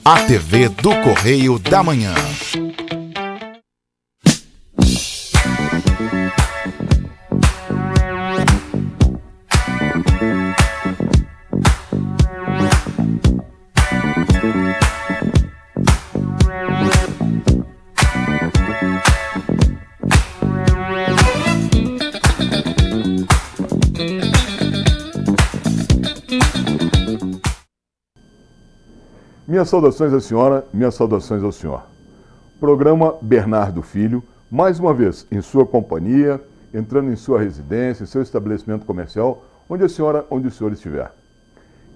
A TV do Correio da Manhã. Minhas saudações à senhora, minhas saudações ao senhor. Programa Bernardo Filho, mais uma vez em sua companhia, entrando em sua residência, em seu estabelecimento comercial, onde o senhor estiver.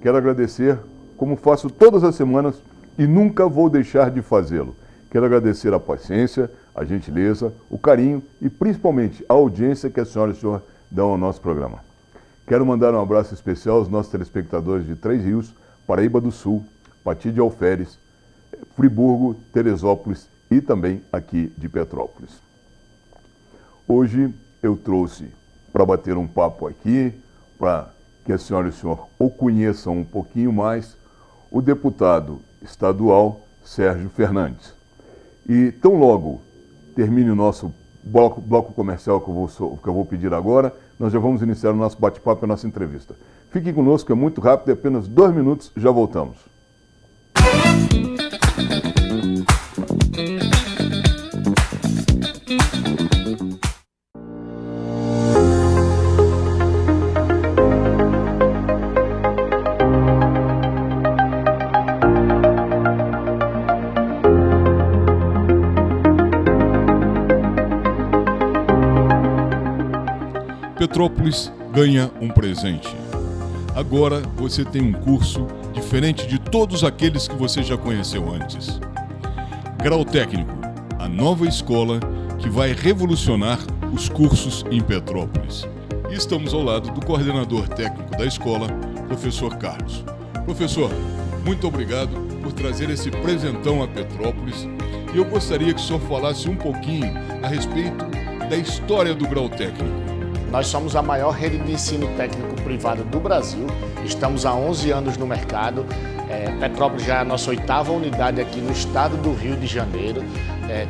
Quero agradecer, como faço todas as semanas e nunca vou deixar de fazê-lo. Quero agradecer a paciência, a gentileza, o carinho e principalmente a audiência que a senhora e o senhor dão ao nosso programa. Quero mandar um abraço especial aos nossos telespectadores de Três Rios, Paraíba do Sul, Pati de Alferes, Friburgo, Teresópolis e também aqui de Petrópolis. Hoje eu trouxe para bater um papo aqui, para que a senhora e o senhor o conheçam um pouquinho mais, o deputado estadual Sérgio Fernandes. E tão logo termine o nosso bloco comercial que eu vou pedir agora, nós já vamos iniciar o nosso bate-papo e a nossa entrevista. Fique conosco, é muito rápido, é apenas 2 minutos, já voltamos. Petrópolis ganha um presente. Agora você tem um curso diferente de todos aqueles que você já conheceu antes. Grau Técnico, a nova escola que vai revolucionar os cursos em Petrópolis. E estamos ao lado do coordenador técnico da escola, professor Carlos. Professor, muito obrigado por trazer esse presentão a Petrópolis. E eu gostaria que o senhor falasse um pouquinho a respeito da história do Grau Técnico. Nós somos a maior rede de ensino técnico privado do Brasil, estamos há 11 anos no mercado. Petrópolis já é a nossa 8ª unidade aqui no estado do Rio de Janeiro.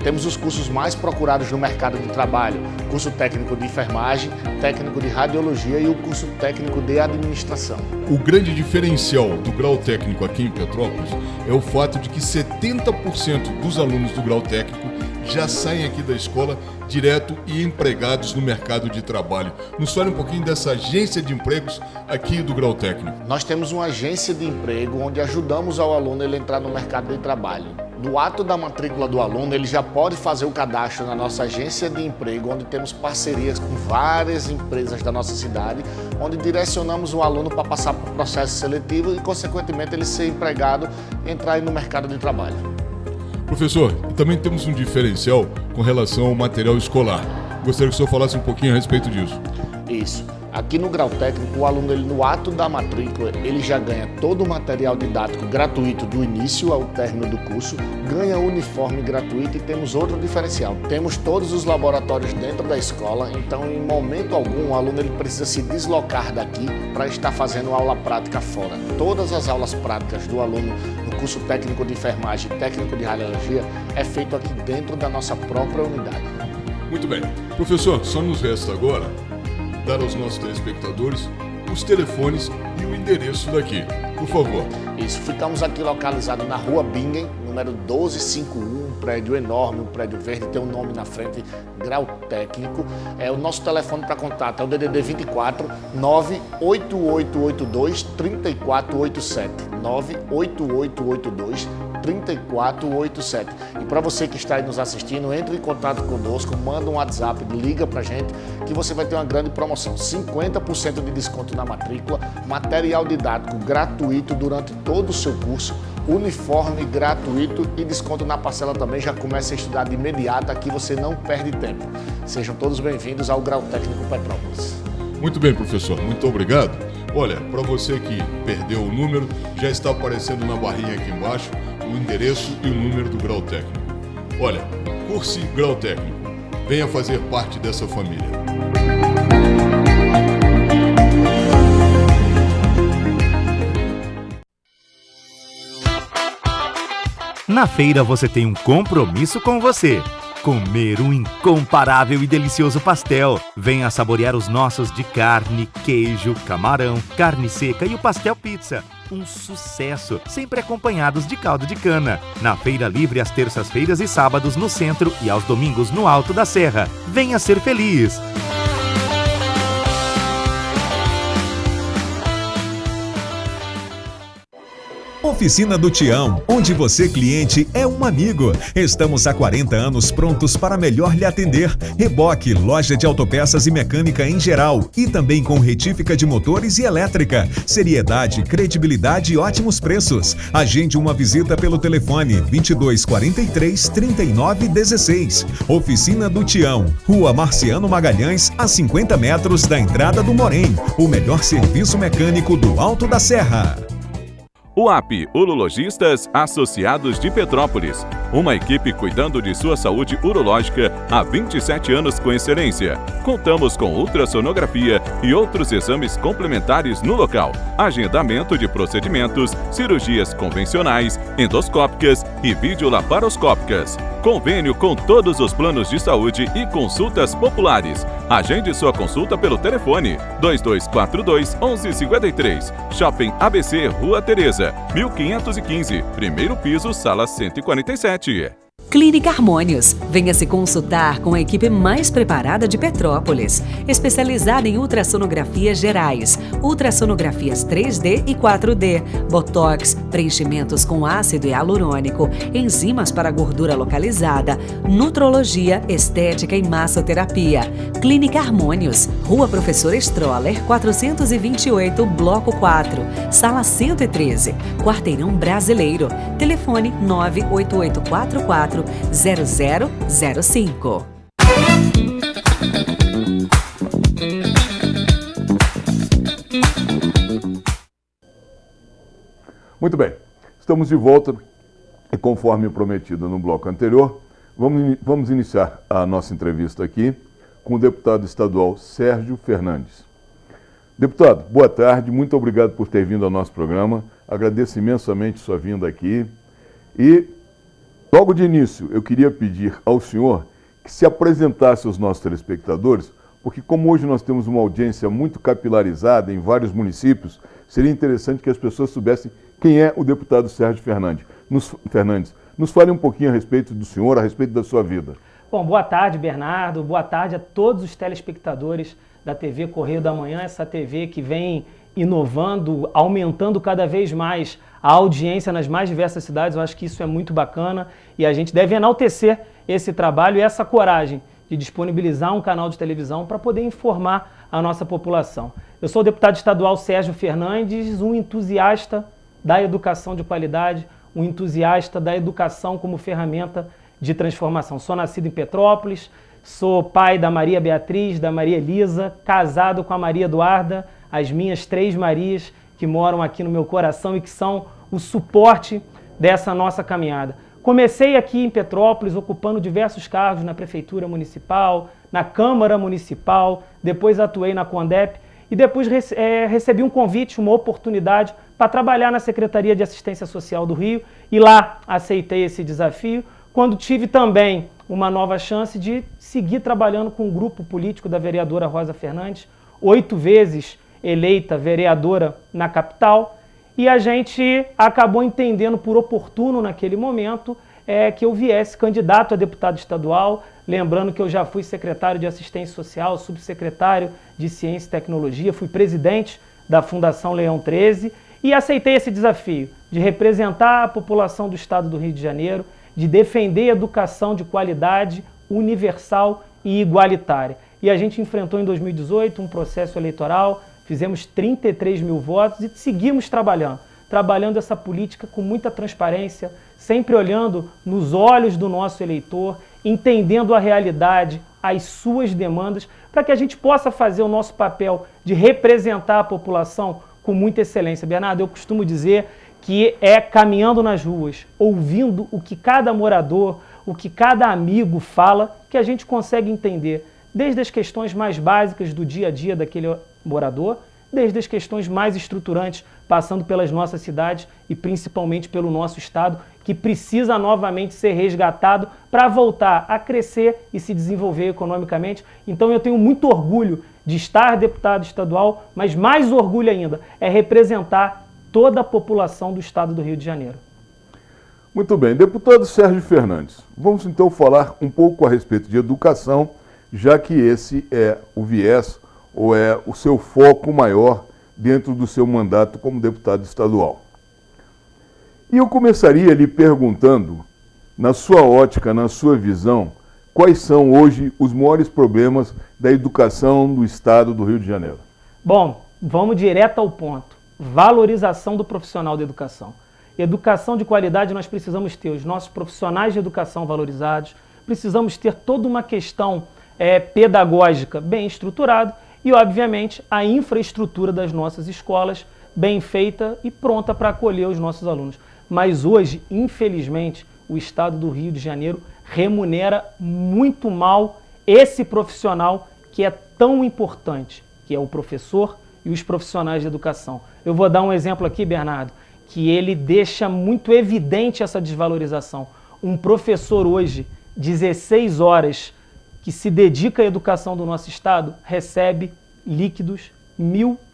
Temos os cursos mais procurados no mercado de trabalho, curso técnico de enfermagem, técnico de radiologia e o curso técnico de administração. O grande diferencial do Grau Técnico aqui em Petrópolis é o fato de que 70% dos alunos do Grau Técnico já saem aqui da escola direto e empregados no mercado de trabalho. Nos fale um pouquinho dessa agência de empregos aqui do Grau Técnico. Nós temos uma agência de emprego onde ajudamos ao aluno ele entrar no mercado de trabalho. No ato da matrícula do aluno, ele já pode fazer o cadastro na nossa agência de emprego, onde temos parcerias com várias empresas da nossa cidade, onde direcionamos o aluno para passar por processo seletivo e, consequentemente, ele ser empregado e entrar no mercado de trabalho. Professor, também temos um diferencial com relação ao material escolar. Gostaria que o senhor falasse um pouquinho a respeito disso. Isso. Aqui no Grau Técnico, o aluno, no ato da matrícula, ele já ganha todo o material didático gratuito do início ao término do curso, ganha uniforme gratuito e temos outro diferencial. Temos todos os laboratórios dentro da escola, então em momento algum o aluno ele precisa se deslocar daqui para estar fazendo aula prática fora. Todas as aulas práticas do aluno no curso técnico de enfermagem e técnico de radiologia é feito aqui dentro da nossa própria unidade. Muito bem. Professor, só nos resta agora dar aos nossos telespectadores os telefones e o endereço daqui, por favor. Isso, ficamos aqui localizados na Rua Bingen, número 1251, um prédio enorme, um prédio verde, tem um nome na frente, Grau Técnico. O nosso telefone para contato é o DDD 24 98882 3487, 98882 3487. E para você que está aí nos assistindo, entre em contato conosco, manda um WhatsApp, liga pra gente, que você vai ter uma grande promoção, 50% de desconto na matrícula, material didático gratuito durante todo o seu curso, uniforme gratuito e desconto na parcela também. Já começa a estudar de imediato, aqui você não perde tempo. Sejam todos bem-vindos ao Grau Técnico Petrópolis. Muito bem, professor, muito obrigado. Olha, para você que perdeu o número, já está aparecendo na barrinha aqui embaixo o endereço e o número do Grau Técnico. Olha, curse Grau Técnico. Venha fazer parte dessa família. Na feira você tem um compromisso com você. Comer um incomparável e delicioso pastel. Venha saborear os nossos de carne, queijo, camarão, carne seca e o pastel pizza. Um sucesso, sempre acompanhados de caldo de cana. Na Feira Livre às terças-feiras e sábados no centro e aos domingos no Alto da Serra. Venha ser feliz! Oficina do Tião, onde você, cliente, é um amigo. Estamos há 40 anos prontos para melhor lhe atender. Reboque, loja de autopeças e mecânica em geral. E também com retífica de motores e elétrica. Seriedade, credibilidade e ótimos preços. Agende uma visita pelo telefone 2243 3916. Oficina do Tião, Rua Marciano Magalhães, a 50 metros da entrada do Morém. O melhor serviço mecânico do Alto da Serra. UAP, Urologistas Associados de Petrópolis. Uma equipe cuidando de sua saúde urológica há 27 anos com excelência. Contamos com ultrassonografia e outros exames complementares no local. Agendamento de procedimentos, cirurgias convencionais, endoscópicas e videolaparoscópicas. Convênio com todos os planos de saúde e consultas populares. Agende sua consulta pelo telefone 2242-1153. Shopping ABC, Rua Tereza, 1515, primeiro piso, sala 147. Clínica Harmônios. Venha se consultar com a equipe mais preparada de Petrópolis, especializada em ultrassonografias gerais, ultrassonografias 3D e 4D, botox, preenchimentos com ácido hialurônico, enzimas para gordura localizada, nutrologia, estética e massoterapia. Clínica Harmônios, Rua Professor Stroller, 428, Bloco 4, Sala 113, Quarteirão Brasileiro. Telefone 98844 0005. Muito bem, estamos de volta e conforme prometido no bloco anterior, vamos iniciar a nossa entrevista aqui com o deputado estadual Sérgio Fernandes. Deputado, boa tarde, muito obrigado por ter vindo ao nosso programa, agradeço imensamente sua vinda aqui e logo de início, eu queria pedir ao senhor que se apresentasse aos nossos telespectadores, porque como hoje nós temos uma audiência muito capilarizada em vários municípios, seria interessante que as pessoas soubessem quem é o deputado Sérgio Fernandes. Nos fale um pouquinho a respeito do senhor, a respeito da sua vida. Bom, boa tarde, Bernardo, boa tarde a todos os telespectadores da TV Correio da Manhã, essa TV que vem inovando, aumentando cada vez mais a audiência nas mais diversas cidades. Eu acho que isso é muito bacana e a gente deve enaltecer esse trabalho e essa coragem de disponibilizar um canal de televisão para poder informar a nossa população. Eu sou o deputado estadual Sérgio Fernandes, um entusiasta da educação de qualidade, um entusiasta da educação como ferramenta de transformação. Sou nascido em Petrópolis, sou pai da Maria Beatriz, da Maria Elisa, casado com a Maria Eduarda, as minhas 3 Marias que moram aqui no meu coração e que são o suporte dessa nossa caminhada. Comecei aqui em Petrópolis ocupando diversos cargos na Prefeitura Municipal, na Câmara Municipal, depois atuei na Condep e depois recebi um convite, uma oportunidade para trabalhar na Secretaria de Assistência Social do Rio e lá aceitei esse desafio, quando tive também uma nova chance de seguir trabalhando com o grupo político da vereadora Rosa Fernandes, 8 vezes eleita vereadora na capital, e a gente acabou entendendo por oportuno naquele momento que eu viesse candidato a deputado estadual, lembrando que eu já fui secretário de Assistência Social, subsecretário de Ciência e Tecnologia, fui presidente da Fundação Leão 13 e aceitei esse desafio de representar a população do estado do Rio de Janeiro, de defender a educação de qualidade, universal e igualitária. E a gente enfrentou em 2018 um processo eleitoral, fizemos 33 mil votos e seguimos trabalhando essa política com muita transparência, sempre olhando nos olhos do nosso eleitor, entendendo a realidade, as suas demandas, para que a gente possa fazer o nosso papel de representar a população com muita excelência. Bernardo, eu costumo dizer que é caminhando nas ruas, ouvindo o que cada morador, o que cada amigo fala, que a gente consegue entender desde as questões mais básicas do dia a dia daquele morador, desde as questões mais estruturantes, passando pelas nossas cidades e principalmente pelo nosso estado, que precisa novamente ser resgatado para voltar a crescer e se desenvolver economicamente. Então eu tenho muito orgulho de estar deputado estadual, mas mais orgulho ainda é representar toda a população do estado do Rio de Janeiro. Muito bem, deputado Sérgio Fernandes, vamos então falar um pouco a respeito de educação, já que esse é o viés ou é o seu foco maior dentro do seu mandato como deputado estadual. E eu começaria lhe perguntando, na sua ótica, na sua visão, quais são hoje os maiores problemas da educação do estado do Rio de Janeiro? Bom, vamos direto ao ponto. Valorização do profissional da educação. Educação de qualidade, nós precisamos ter os nossos profissionais de educação valorizados, precisamos ter toda uma questão pedagógica bem estruturada e, obviamente, a infraestrutura das nossas escolas bem feita e pronta para acolher os nossos alunos. Mas hoje, infelizmente, o estado do Rio de Janeiro remunera muito mal esse profissional que é tão importante, que é o professor e os profissionais de educação. Eu vou dar um exemplo aqui, Bernardo, que ele deixa muito evidente essa desvalorização. Um professor hoje, 16 horas, que se dedica à educação do nosso estado, recebe líquidos R$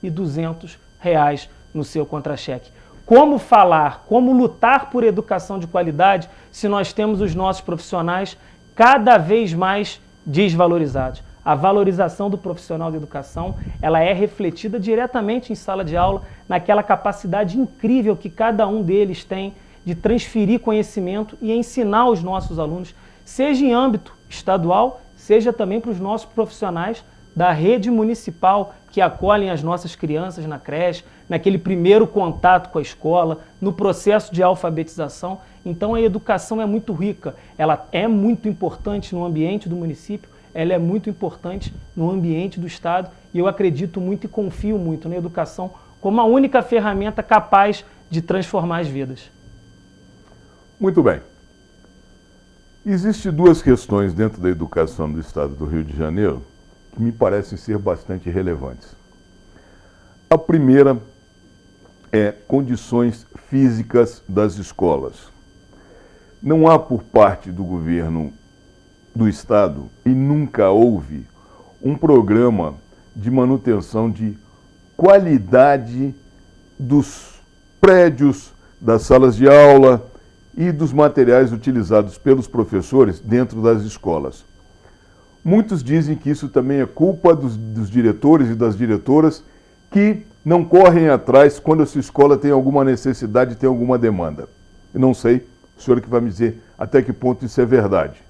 1.200 no seu contra-cheque. Como falar, como lutar por educação de qualidade se nós temos os nossos profissionais cada vez mais desvalorizados? A valorização do profissional de educação, ela é refletida diretamente em sala de aula, naquela capacidade incrível que cada um deles tem de transferir conhecimento e ensinar os nossos alunos, seja em âmbito estadual, seja também para os nossos profissionais da rede municipal que acolhem as nossas crianças na creche, naquele primeiro contato com a escola, no processo de alfabetização. Então a educação é muito rica, ela é muito importante no ambiente do município, ela é muito importante no ambiente do estado e eu acredito muito e confio muito na educação como a única ferramenta capaz de transformar as vidas. Muito bem. Existem duas questões dentro da educação do estado do Rio de Janeiro que me parecem ser bastante relevantes. A primeira é condições físicas das escolas. Não há por parte do governo do estado e nunca houve um programa de manutenção de qualidade dos prédios, das salas de aula e dos materiais utilizados pelos professores dentro das escolas. Muitos dizem que isso também é culpa dos diretores e das diretoras que não correm atrás quando a sua escola tem alguma necessidade, tem alguma demanda. Eu não sei, o senhor que vai me dizer até que ponto isso é verdade.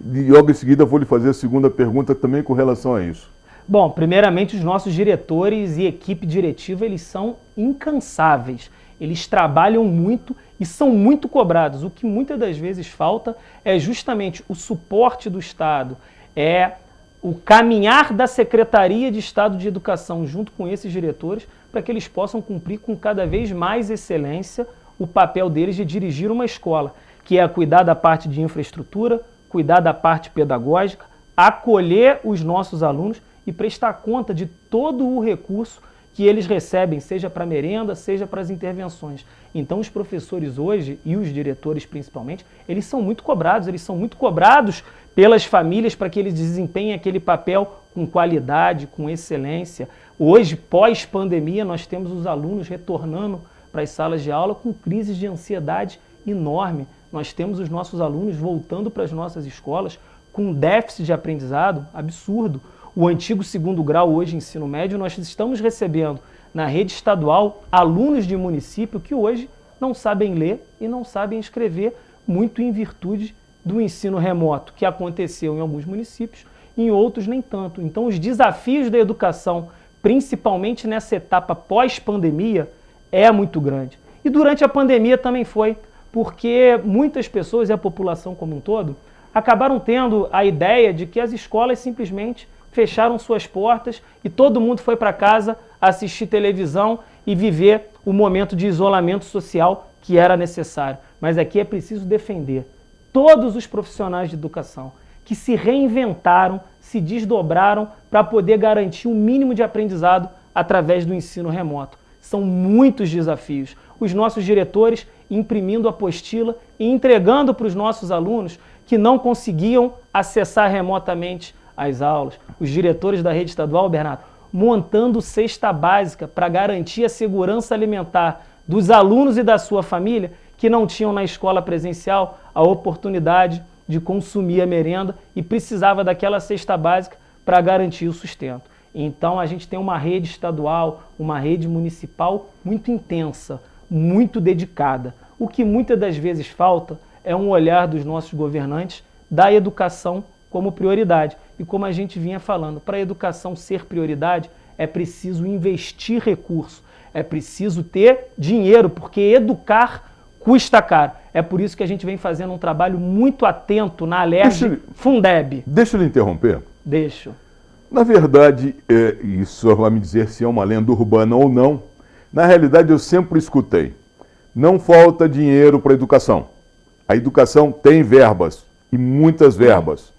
E logo em seguida vou lhe fazer a segunda pergunta também com relação a isso. Bom, primeiramente os nossos diretores e equipe diretiva, eles são incansáveis. Eles trabalham muito e são muito cobrados. O que muitas das vezes falta é justamente o suporte do Estado, é o caminhar da Secretaria de Estado de Educação junto com esses diretores para que eles possam cumprir com cada vez mais excelência o papel deles de dirigir uma escola, que é cuidar da parte de infraestrutura, cuidar da parte pedagógica, acolher os nossos alunos e prestar conta de todo o recurso que eles recebem, seja para merenda, seja para as intervenções. Então os professores hoje, e os diretores principalmente, eles são muito cobrados pelas famílias para que eles desempenhem aquele papel com qualidade, com excelência. Hoje, pós-pandemia, nós temos os alunos retornando para as salas de aula com crises de ansiedade enorme. Nós temos os nossos alunos voltando para as nossas escolas com déficit de aprendizado absurdo. O antigo segundo grau, hoje ensino médio, nós estamos recebendo na rede estadual alunos de município que hoje não sabem ler e não sabem escrever, muito em virtude do ensino remoto que aconteceu em alguns municípios, em outros nem tanto. Então os desafios da educação, principalmente nessa etapa pós-pandemia, é muito grande. E durante a pandemia também foi, porque muitas pessoas e a população como um todo acabaram tendo a ideia de que as escolas simplesmente fecharam suas portas e todo mundo foi para casa assistir televisão e viver o momento de isolamento social que era necessário. Mas aqui é preciso defender todos os profissionais de educação que se reinventaram, se desdobraram para poder garantir um mínimo de aprendizado através do ensino remoto. São muitos desafios. Os nossos diretores imprimindo apostila e entregando para os nossos alunos que não conseguiam acessar remotamente as aulas. Os diretores da rede estadual, Bernardo, montando cesta básica para garantir a segurança alimentar dos alunos e da sua família que não tinham na escola presencial a oportunidade de consumir a merenda e precisava daquela cesta básica para garantir o sustento. Então a gente tem uma rede estadual, uma rede municipal muito intensa, muito dedicada. O que muitas das vezes falta é um olhar dos nossos governantes da educação como prioridade. E como a gente vinha falando, para a educação ser prioridade, é preciso investir recurso, é preciso ter dinheiro, porque educar custa caro. É por isso que a gente vem fazendo um trabalho muito atento na Alerj Fundeb. Deixa eu lhe interromper. Deixo. Na verdade, isso vai me dizer se é uma lenda urbana ou não. Na realidade, eu sempre escutei, não falta dinheiro para a educação. A educação tem verbas, e muitas verbas.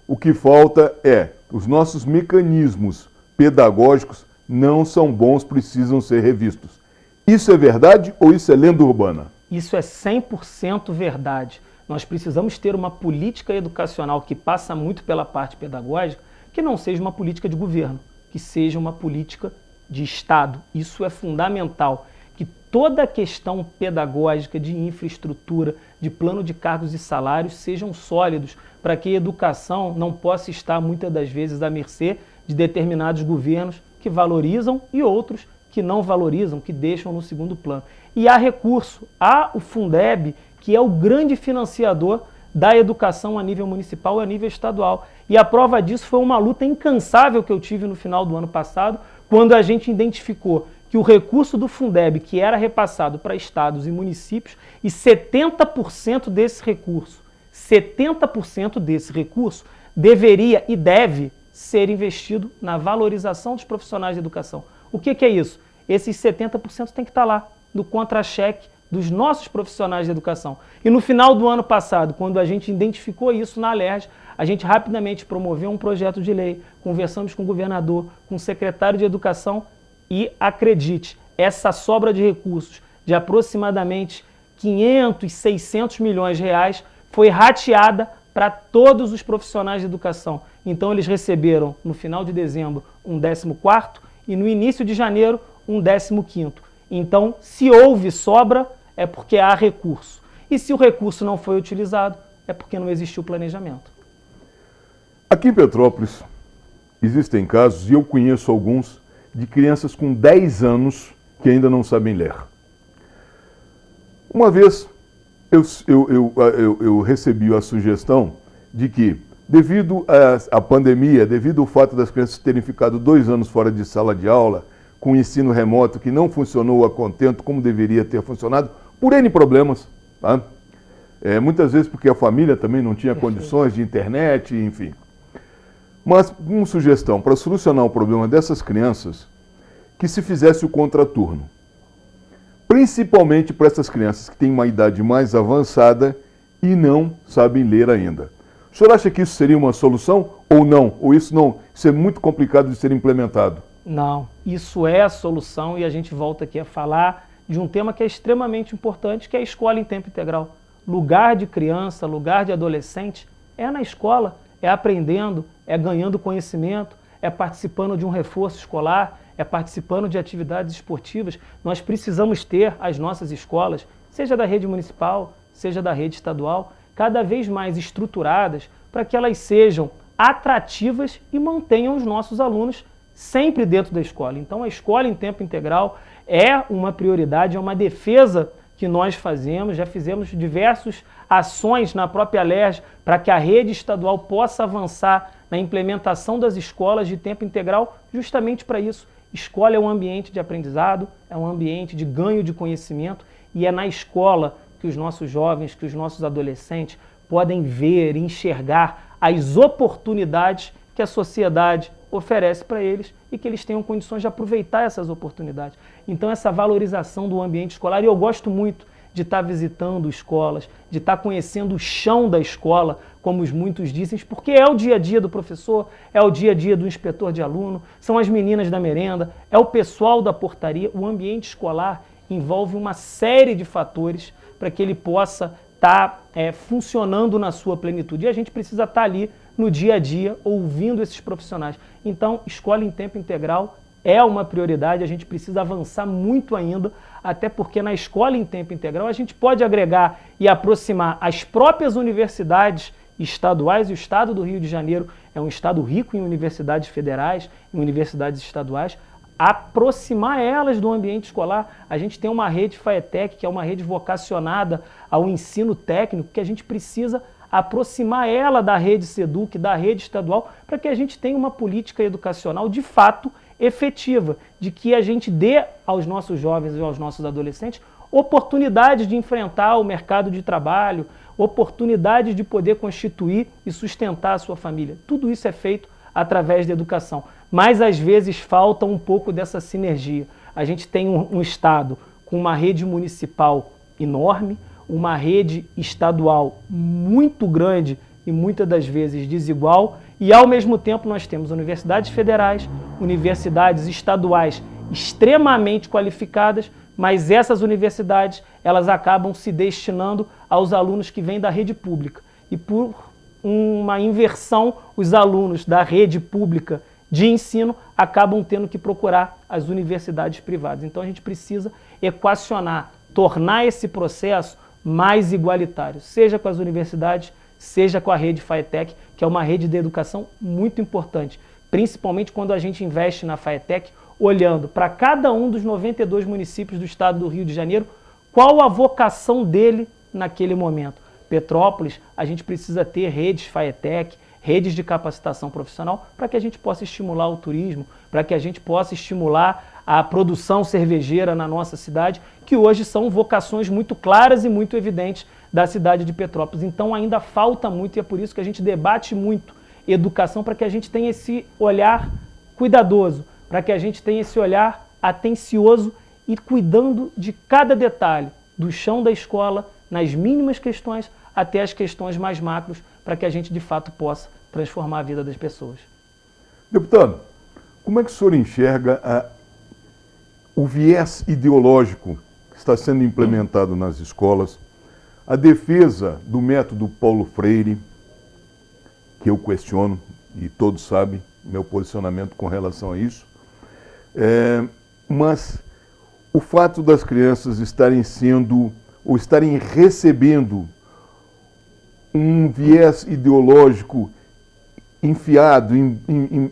O que falta é, os nossos mecanismos pedagógicos não são bons, precisam ser revistos. Isso é verdade ou isso é lenda urbana? Isso é 100% verdade. Nós precisamos ter uma política educacional que passa muito pela parte pedagógica, que não seja uma política de governo, que seja uma política de Estado. Isso é fundamental, que toda a questão pedagógica, de infraestrutura, de plano de cargos e salários sejam sólidos, para que a educação não possa estar muitas das vezes à mercê de determinados governos que valorizam e outros que não valorizam, que deixam no segundo plano. E há recurso, há o Fundeb, que é o grande financiador da educação a nível municipal e a nível estadual. E a prova disso foi uma luta incansável que eu tive no final do ano passado, quando a gente identificou que o recurso do Fundeb, que era repassado para estados e municípios, e 70% desse recurso, 70% desse recurso deveria e deve ser investido na valorização dos profissionais de educação. O que é isso? Esses 70% tem que estar lá, no contra-cheque dos nossos profissionais de educação. E no final do ano passado, quando a gente identificou isso na Alerj, a gente rapidamente promoveu um projeto de lei, conversamos com o governador, com o secretário de Educação e, acredite, essa sobra de recursos de aproximadamente 500, 600 milhões de reais foi rateada para todos os profissionais de educação. Então eles receberam, no final de dezembro, um 14º e no início de janeiro, um 15º. Então, se houve sobra, é porque há recurso. E se o recurso não foi utilizado, é porque não existiu planejamento. Aqui em Petrópolis, existem casos, e eu conheço alguns, de crianças com 10 anos que ainda não sabem ler. Uma vez, eu recebi a sugestão de que, devido à pandemia, devido ao fato das crianças terem ficado 2 anos fora de sala de aula, com ensino remoto que não funcionou a contento como deveria ter funcionado, por N problemas, tá? Muitas vezes porque a família também não tinha condições de internet, enfim. Mas uma sugestão para solucionar o problema dessas crianças, que se fizesse o contraturno. Principalmente para essas crianças que têm uma idade mais avançada e não sabem ler ainda. O senhor acha que isso seria uma solução ou não? Ou isso é muito complicado de ser implementado? Não, isso é a solução e a gente volta aqui a falar de um tema que é extremamente importante, que é a escola em tempo integral. Lugar de criança, lugar de adolescente é na escola, é aprendendo, é ganhando conhecimento, é participando de um reforço escolar, é participando de atividades esportivas. Nós precisamos ter as nossas escolas, seja da rede municipal, seja da rede estadual, cada vez mais estruturadas para que elas sejam atrativas e mantenham os nossos alunos sempre dentro da escola. Então a escola em tempo integral é uma prioridade, é uma defesa que nós fazemos, já fizemos diversas ações na própria Alerj para que a rede estadual possa avançar na implementação das escolas de tempo integral justamente para isso. Escola é um ambiente de aprendizado, é um ambiente de ganho de conhecimento e é na escola que os nossos jovens, que os nossos adolescentes podem ver, enxergar as oportunidades que a sociedade oferece para eles e que eles tenham condições de aproveitar essas oportunidades. Então essa valorização do ambiente escolar, e eu gosto muito de estar visitando escolas, de estar conhecendo o chão da escola, como os muitos dizem, porque é o dia a dia do professor, é o dia a dia do inspetor de aluno, são as meninas da merenda, é o pessoal da portaria. O ambiente escolar envolve uma série de fatores para que ele possa estar funcionando na sua plenitude. E a gente precisa estar ali no dia a dia, ouvindo esses profissionais. Então, escola em tempo integral é uma prioridade, a gente precisa avançar muito ainda, até porque na escola em tempo integral a gente pode agregar e aproximar as próprias universidades estaduais, e o estado do Rio de Janeiro é um estado rico em universidades federais, em universidades estaduais, aproximar elas do ambiente escolar. A gente tem uma rede FAETEC, que é uma rede vocacionada ao ensino técnico, que a gente precisa aproximar ela da rede SEDUC, da rede estadual, para que a gente tenha uma política educacional de fato efetiva, de que a gente dê aos nossos jovens e aos nossos adolescentes oportunidades de enfrentar o mercado de trabalho, oportunidades de poder constituir e sustentar a sua família. Tudo isso é feito através da educação, mas às vezes falta um pouco dessa sinergia. A gente tem um estado com uma rede municipal enorme, uma rede estadual muito grande e muitas das vezes desigual, e ao mesmo tempo nós temos universidades federais, universidades estaduais extremamente qualificadas, mas essas universidades elas acabam se destinando aos alunos que vêm da rede pública. E por uma inversão, os alunos da rede pública de ensino acabam tendo que procurar as universidades privadas. Então a gente precisa equacionar, tornar esse processo mais igualitário, seja com as universidades, seja com a rede FAETEC, que é uma rede de educação muito importante, principalmente quando a gente investe na FAETEC, olhando para cada um dos 92 municípios do estado do Rio de Janeiro, qual a vocação dele naquele momento. Petrópolis, a gente precisa ter redes FAETEC, redes de capacitação profissional, para que a gente possa estimular o turismo, para que a gente possa estimular a produção cervejeira na nossa cidade, que hoje são vocações muito claras e muito evidentes da cidade de Petrópolis. Então ainda falta muito, e é por isso que a gente debate muito educação, para que a gente tenha esse olhar cuidadoso, para que a gente tenha esse olhar atencioso e cuidando de cada detalhe, do chão da escola, nas mínimas questões, até as questões mais macros, para que a gente de fato possa transformar a vida das pessoas. Deputado, como é que o senhor enxerga o viés ideológico que está sendo implementado nas escolas, a defesa do método Paulo Freire, que eu questiono, e todos sabem meu posicionamento com relação a isso, mas o fato das crianças estarem recebendo um viés ideológico enfiado,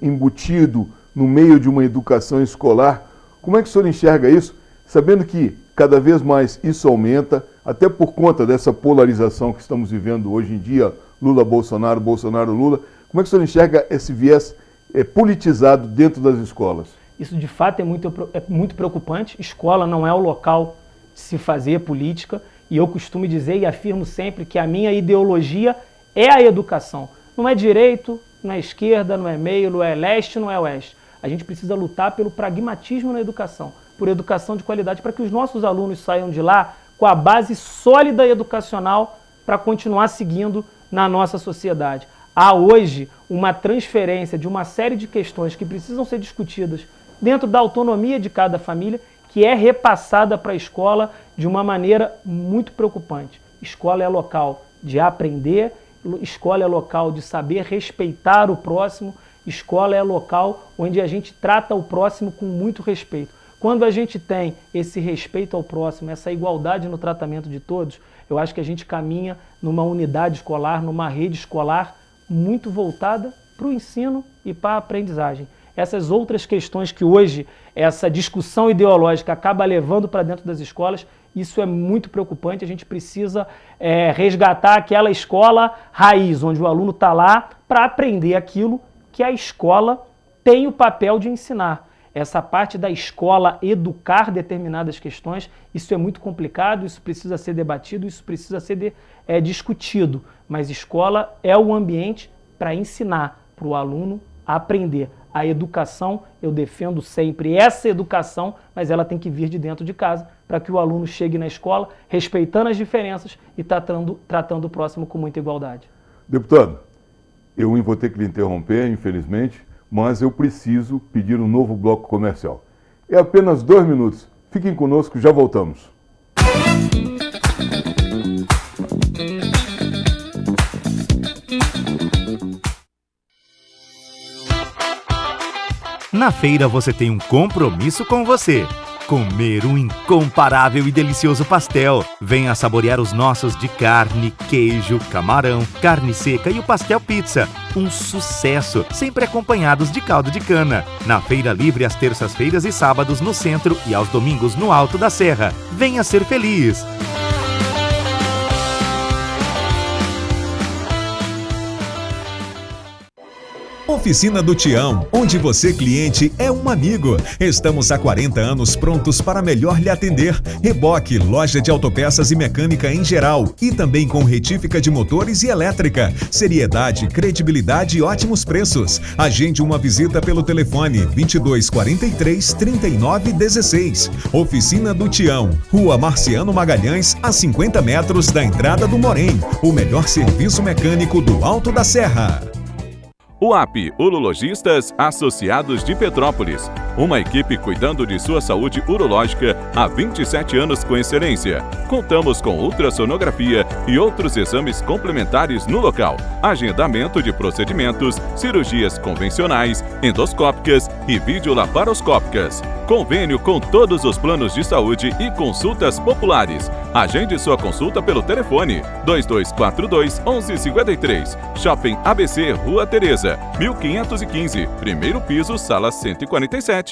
embutido no meio de uma educação escolar, como é que o senhor enxerga isso, sabendo que cada vez mais isso aumenta, até por conta dessa polarização que estamos vivendo hoje em dia, Lula-Bolsonaro, Bolsonaro-Lula, como é que o senhor enxerga esse viés politizado dentro das escolas? Isso de fato é muito preocupante. Escola não é o local de se fazer política, e eu costumo dizer e afirmo sempre que a minha ideologia é a educação. Não é direito, não é esquerda, não é meio, não é leste, não é oeste. A gente precisa lutar pelo pragmatismo na educação, por educação de qualidade, para que os nossos alunos saiam de lá com a base sólida educacional para continuar seguindo na nossa sociedade. Há hoje uma transferência de uma série de questões que precisam ser discutidas dentro da autonomia de cada família, que é repassada para a escola de uma maneira muito preocupante. Escola é local de aprender, escola é local de saber respeitar o próximo, escola é local onde a gente trata o próximo com muito respeito. Quando a gente tem esse respeito ao próximo, essa igualdade no tratamento de todos, eu acho que a gente caminha numa unidade escolar, numa rede escolar muito voltada para o ensino e para a aprendizagem. Essas outras questões que hoje essa discussão ideológica acaba levando para dentro das escolas, isso é muito preocupante. A gente precisa resgatar aquela escola raiz, onde o aluno está lá para aprender aquilo que a escola tem o papel de ensinar. Essa parte da escola educar determinadas questões, isso é muito complicado, isso precisa ser debatido, isso precisa ser discutido. Mas escola é o ambiente para ensinar, para o aluno aprender. A educação, eu defendo sempre essa educação, mas ela tem que vir de dentro de casa, para que o aluno chegue na escola respeitando as diferenças e tratando o próximo com muita igualdade. Deputado, eu vou ter que lhe interromper, infelizmente, mas eu preciso pedir um novo bloco comercial. É apenas 2 minutos. Fiquem conosco, já voltamos. Na feira você tem um compromisso com você. Comer um incomparável e delicioso pastel. Venha saborear os nossos de carne, queijo, camarão, carne seca e o pastel pizza. Um sucesso, sempre acompanhados de caldo de cana. Na Feira Livre às terças-feiras e sábados no centro e aos domingos no Alto da Serra. Venha ser feliz! Oficina do Tião, onde você, cliente, é um amigo. Estamos há 40 anos prontos para melhor lhe atender. Reboque, loja de autopeças e mecânica em geral. E também com retífica de motores e elétrica. Seriedade, credibilidade e ótimos preços. Agende uma visita pelo telefone 2243 3916. Oficina do Tião, Rua Marciano Magalhães, a 50 metros da entrada do Morém. O melhor serviço mecânico do Alto da Serra. UAP, Urologistas Associados de Petrópolis. Uma equipe cuidando de sua saúde urológica há 27 anos com excelência. Contamos com ultrassonografia e outros exames complementares no local. Agendamento de procedimentos, cirurgias convencionais, endoscópicas e videolaparoscópicas. Convênio com todos os planos de saúde e consultas populares. Agende sua consulta pelo telefone 2242-1153. Shopping ABC, Rua Tereza, 1515, primeiro piso, sala 147.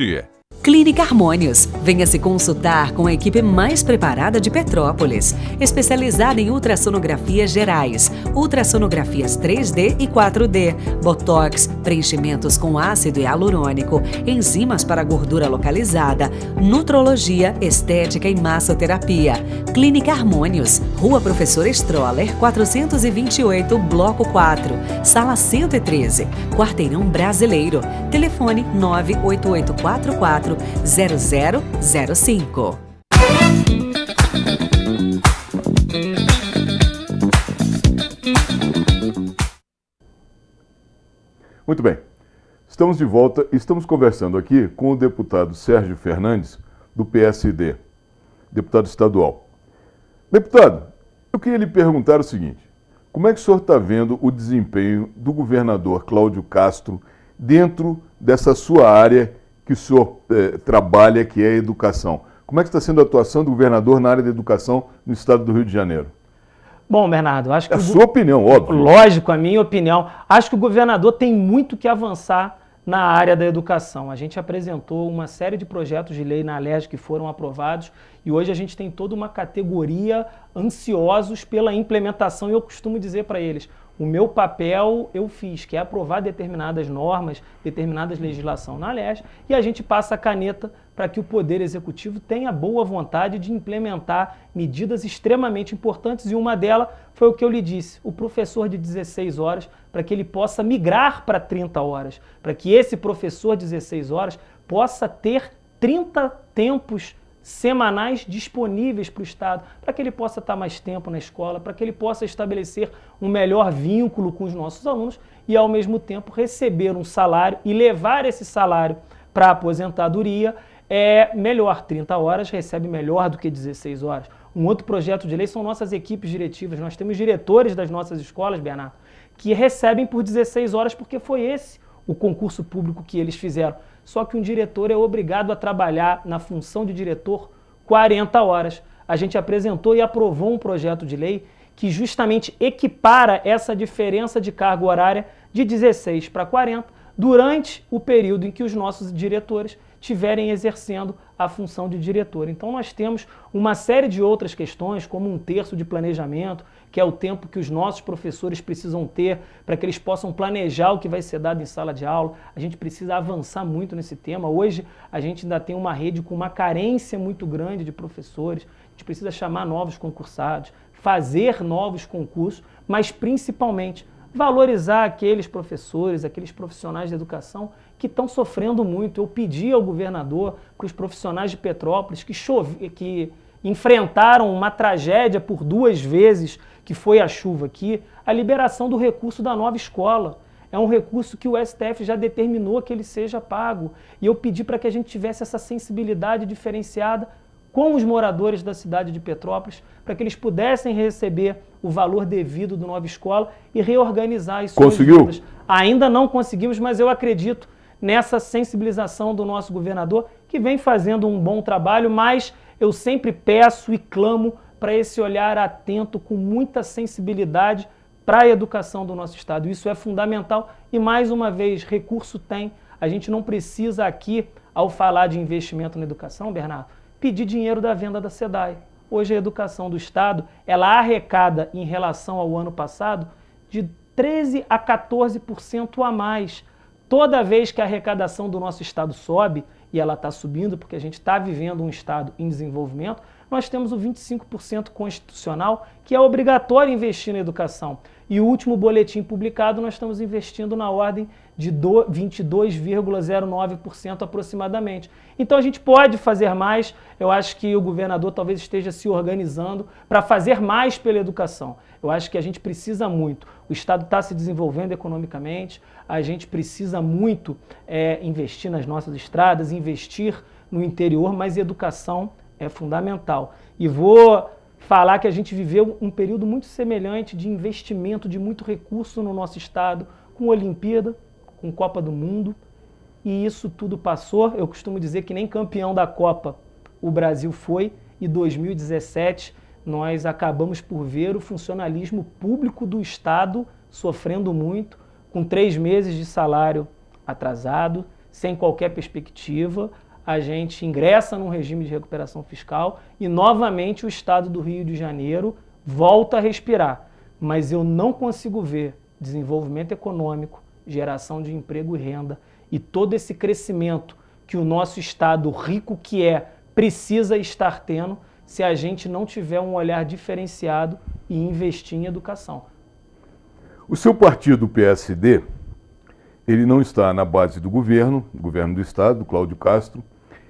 Clínica Harmônios. Venha se consultar com a equipe mais preparada de Petrópolis, especializada em ultrassonografias gerais, ultrassonografias 3D e 4D, botox, preenchimentos com ácido hialurônico, enzimas para gordura localizada, nutrologia, estética e massoterapia. Clínica Harmônios, Rua Professor Stroller, 428, Bloco 4, Sala 113, Quarteirão Brasileiro. Telefone 98844 0005. Muito bem, estamos de volta e estamos conversando aqui com o deputado Sérgio Fernandes, do PSD, deputado estadual. Deputado, eu queria lhe perguntar o seguinte: como é que o senhor está vendo o desempenho do governador Cláudio Castro dentro dessa sua área que o senhor trabalha, que é a educação? Como é que está sendo a atuação do governador na área da educação no estado do Rio de Janeiro? Bom, Bernardo, acho que... É a sua opinião, óbvio. Lógico, a minha opinião. Acho que o governador tem muito que avançar na área da educação. A gente apresentou uma série de projetos de lei na ALERJ que foram aprovados e hoje a gente tem toda uma categoria ansiosos pela implementação e eu costumo dizer para eles: o meu papel eu fiz, que é aprovar determinadas normas, determinadas legislação na ALERJ, e a gente passa a caneta para que o Poder Executivo tenha boa vontade de implementar medidas extremamente importantes, e uma delas foi o que eu lhe disse: o professor de 16 horas, para que ele possa migrar para 30 horas, para que esse professor de 16 horas possa ter 30 tempos semanais disponíveis para o Estado, para que ele possa estar mais tempo na escola, para que ele possa estabelecer um melhor vínculo com os nossos alunos e, ao mesmo tempo, receber um salário e levar esse salário para a aposentadoria melhor. 30 horas recebe melhor do que 16 horas. Um outro projeto de lei são nossas equipes diretivas. Nós temos diretores das nossas escolas, Bernardo, que recebem por 16 horas porque foi esse o concurso público que eles fizeram. Só que um diretor é obrigado a trabalhar na função de diretor 40 horas. A gente apresentou e aprovou um projeto de lei que justamente equipara essa diferença de carga horária de 16 para 40 durante o período em que os nossos diretores estiverem exercendo a função de diretor. Então nós temos uma série de outras questões, como 1/3 de planejamento, que é o tempo que os nossos professores precisam ter para que eles possam planejar o que vai ser dado em sala de aula. A gente precisa avançar muito nesse tema. Hoje a gente ainda tem uma rede com uma carência muito grande de professores. A gente precisa chamar novos concursados, fazer novos concursos, mas principalmente valorizar aqueles professores, aqueles profissionais de educação que estão sofrendo muito. Eu pedi ao governador, para os profissionais de Petrópolis que enfrentaram uma tragédia por 2 vezes, que foi a chuva aqui, a liberação do recurso da nova escola. É um recurso que o STF já determinou que ele seja pago. E eu pedi para que a gente tivesse essa sensibilidade diferenciada com os moradores da cidade de Petrópolis, para que eles pudessem receber o valor devido do nova escola e reorganizar as suas vidas. Ainda não conseguimos, mas eu acredito nessa sensibilização do nosso governador, que vem fazendo um bom trabalho, mas eu sempre peço e clamo para esse olhar atento, com muita sensibilidade para a educação do nosso estado. Isso é fundamental e, mais uma vez, recurso tem. A gente não precisa aqui, ao falar de investimento na educação, Bernardo, pedir dinheiro da venda da SEDAI. Hoje a educação do estado, ela arrecada em relação ao ano passado de 13% a 14% a mais. Toda vez que a arrecadação do nosso estado sobe, e ela está subindo porque a gente está vivendo um estado em desenvolvimento, nós temos o 25% constitucional, que é obrigatório investir na educação. E o último boletim publicado, nós estamos investindo na ordem de 22,09% aproximadamente. Então a gente pode fazer mais. Eu acho que o governador talvez esteja se organizando para fazer mais pela educação. Eu acho que a gente precisa muito. O estado está se desenvolvendo economicamente, a gente precisa muito investir nas nossas estradas, investir no interior, mas educação é fundamental. E vou falar que a gente viveu um período muito semelhante de investimento, de muito recurso no nosso estado, com Olimpíada, com Copa do Mundo, e isso tudo passou. Eu costumo dizer que nem campeão da Copa o Brasil foi, e 2017 nós acabamos por ver o funcionalismo público do estado sofrendo muito, com 3 meses de salário atrasado, sem qualquer perspectiva. A gente ingressa num regime de recuperação fiscal e, novamente, o estado do Rio de Janeiro volta a respirar. Mas eu não consigo ver desenvolvimento econômico, geração de emprego e renda e todo esse crescimento que o nosso estado, rico que é, precisa estar tendo, se a gente não tiver um olhar diferenciado e investir em educação. O seu partido, o PSD, ele não está na base do governo do estado, do Cláudio Castro,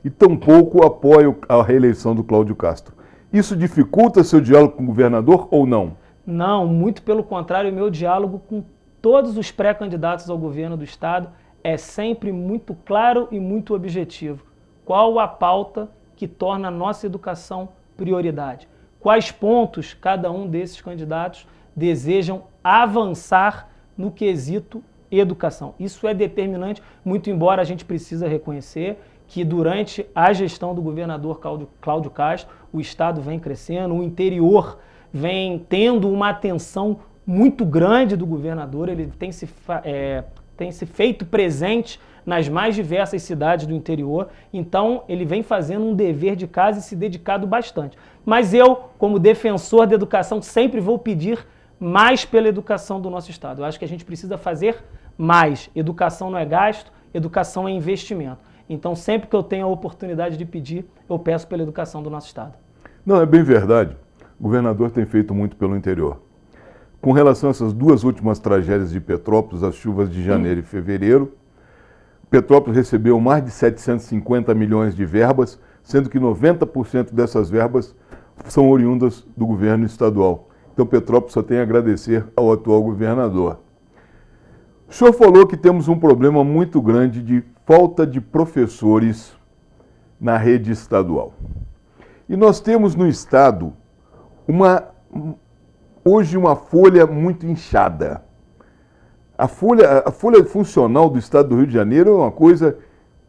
e tampouco apoia a reeleição do Cláudio Castro. Isso dificulta seu diálogo com o governador ou não? Não, muito pelo contrário. O meu diálogo com todos os pré-candidatos ao governo do estado é sempre muito claro e muito objetivo. Qual a pauta que torna a nossa educação prioridade? Quais pontos cada um desses candidatos desejam avançar no quesito educação? Isso é determinante, muito embora a gente precisa reconhecer que durante a gestão do governador Cláudio Castro, o estado vem crescendo, o interior vem tendo uma atenção muito grande do governador, ele tem se feito presente nas mais diversas cidades do interior, então ele vem fazendo um dever de casa e se dedicado bastante. Mas eu, como defensor da educação, sempre vou pedir mais pela educação do nosso estado. Eu acho que a gente precisa fazer mais. Educação não é gasto, educação é investimento. Então, sempre que eu tenho a oportunidade de pedir, eu peço pela educação do nosso estado. Não, é bem verdade. O governador tem feito muito pelo interior. Com relação a essas 2 últimas tragédias de Petrópolis, as chuvas de janeiro e fevereiro, Petrópolis recebeu mais de 750 milhões de verbas, sendo que 90% dessas verbas são oriundas do governo estadual. Então, Petrópolis só tem a agradecer ao atual governador. O senhor falou que temos um problema muito grande de falta de professores na rede estadual. E nós temos no estado hoje uma folha muito inchada. A folha funcional do estado do Rio de Janeiro é uma coisa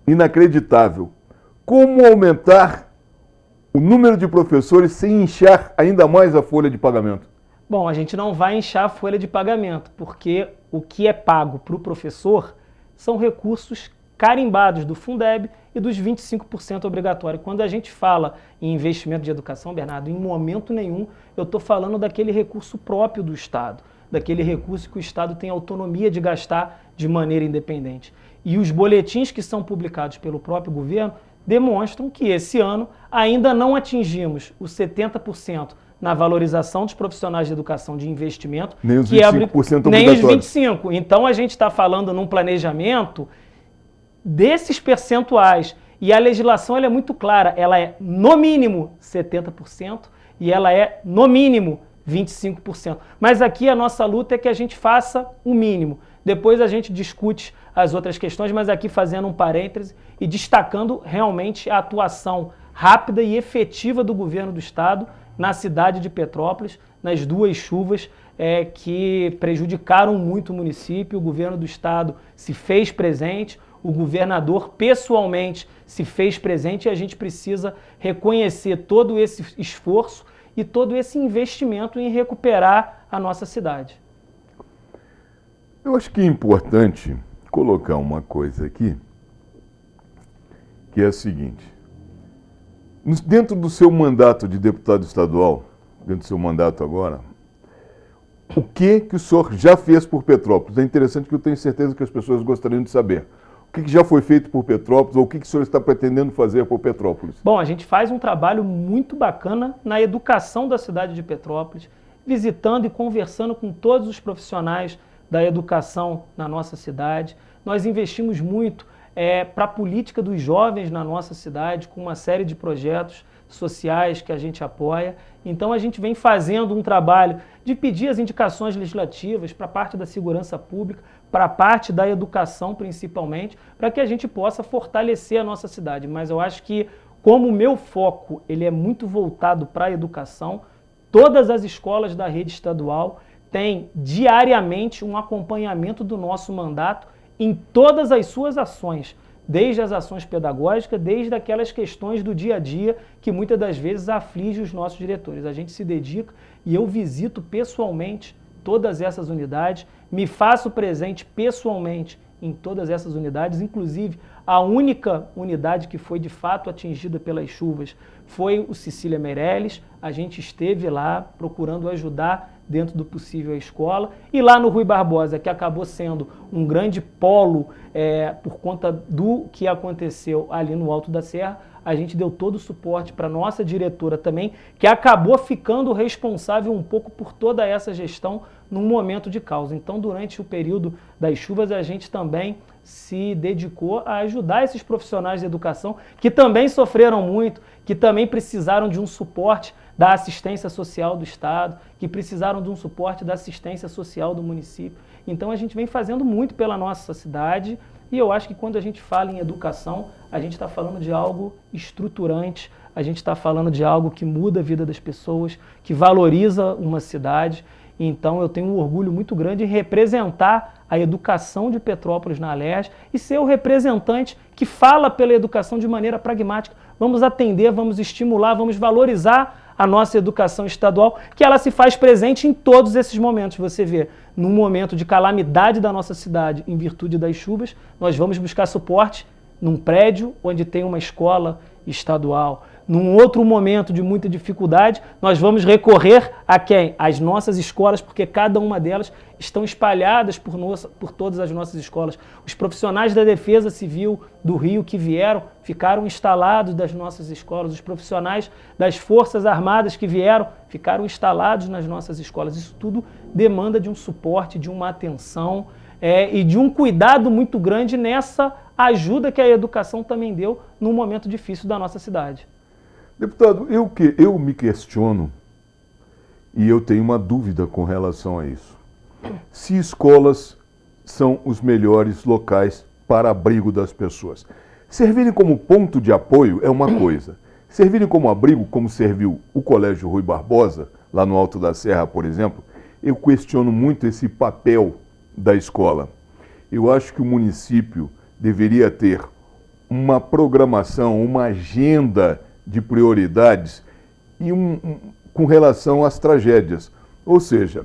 inacreditável. Como aumentar o número de professores sem inchar ainda mais a folha de pagamento? Bom, a gente não vai inchar a folha de pagamento, porque o que é pago para o professor são recursos carimbados do Fundeb e dos 25% obrigatório. Quando a gente fala em investimento de educação, Bernardo, em momento nenhum eu estou falando daquele recurso próprio do Estado, daquele recurso que o Estado tem autonomia de gastar de maneira independente. E os boletins que são publicados pelo próprio governo demonstram que esse ano ainda não atingimos os 70% na valorização dos profissionais de educação de investimento. Nem os que 25% nem os obrigatórios. 25%. Então a gente está falando num planejamento desses percentuais. E a legislação ela é muito clara, ela é no mínimo 70% e ela é no mínimo 25%. Mas aqui a nossa luta é que a gente faça o mínimo. Depois a gente discute as outras questões, mas aqui fazendo um parêntese e destacando realmente a atuação rápida e efetiva do governo do estado na cidade de Petrópolis, nas duas chuvas que prejudicaram muito o município. O governo do estado se fez presente, o governador pessoalmente se fez presente e a gente precisa reconhecer todo esse esforço e todo esse investimento em recuperar a nossa cidade. Eu acho que é importante colocar uma coisa aqui, que é a seguinte. Dentro do seu mandato de deputado estadual, dentro do seu mandato agora, o que o senhor já fez por Petrópolis? É interessante que eu tenho certeza que as pessoas gostariam de saber. O que já foi feito por Petrópolis ou o que o senhor está pretendendo fazer por Petrópolis? Bom, a gente faz um trabalho muito bacana na educação da cidade de Petrópolis, visitando e conversando com todos os profissionais da educação na nossa cidade. Nós investimos muito para a política dos jovens na nossa cidade, com uma série de projetos sociais que a gente apoia. Então a gente vem fazendo um trabalho de pedir as indicações legislativas para a parte da segurança pública, para a parte da educação principalmente, para que a gente possa fortalecer a nossa cidade. Mas eu acho que, como o meu foco ele é muito voltado para a educação, todas as escolas da rede estadual têm diariamente um acompanhamento do nosso mandato em todas as suas ações, desde as ações pedagógicas, desde aquelas questões do dia a dia que muitas das vezes afligem os nossos diretores. A gente se dedica e eu visito pessoalmente todas essas unidades, me faço presente pessoalmente em todas essas unidades, inclusive a única unidade que foi de fato atingida pelas chuvas foi o Cecília Meirelles. A gente esteve lá procurando ajudar dentro do possível a escola, e lá no Rui Barbosa, que acabou sendo um grande polo por conta do que aconteceu ali no Alto da Serra, a gente deu todo o suporte para a nossa diretora também, que acabou ficando responsável um pouco por toda essa gestão num momento de caos. Então, durante o período das chuvas, a gente também se dedicou a ajudar esses profissionais de educação que também sofreram muito, que também precisaram de um suporte da assistência social do Estado, que precisaram de um suporte da assistência social do município. Então a gente vem fazendo muito pela nossa cidade e eu acho que quando a gente fala em educação, a gente está falando de algo estruturante, a gente está falando de algo que muda a vida das pessoas, que valoriza uma cidade. Então eu tenho um orgulho muito grande em representar a educação de Petrópolis na Alerj e ser o representante que fala pela educação de maneira pragmática. Vamos atender, vamos estimular, vamos valorizar a nossa educação estadual, que ela se faz presente em todos esses momentos. Você vê, num momento de calamidade da nossa cidade, em virtude das chuvas, nós vamos buscar suporte num prédio onde tem uma escola estadual. Num outro momento de muita dificuldade, nós vamos recorrer a quem? Às nossas escolas, porque cada uma delas estão espalhadas por todas as nossas escolas. Os profissionais da Defesa Civil do Rio que vieram, ficaram instalados das nossas escolas. Os profissionais das Forças Armadas que vieram, ficaram instalados nas nossas escolas. Isso tudo demanda de um suporte, de uma atenção e de um cuidado muito grande nessa ajuda que a educação também deu num momento difícil da nossa cidade. Deputado, eu me questiono e eu tenho uma dúvida com relação a isso. Se escolas são os melhores locais para abrigo das pessoas. Servirem como ponto de apoio é uma coisa. Servirem como abrigo, como serviu o Colégio Rui Barbosa, lá no Alto da Serra, por exemplo, eu questiono muito esse papel da escola. Eu acho que o município deveria ter uma programação, uma agenda de prioridades e com relação às tragédias. Ou seja,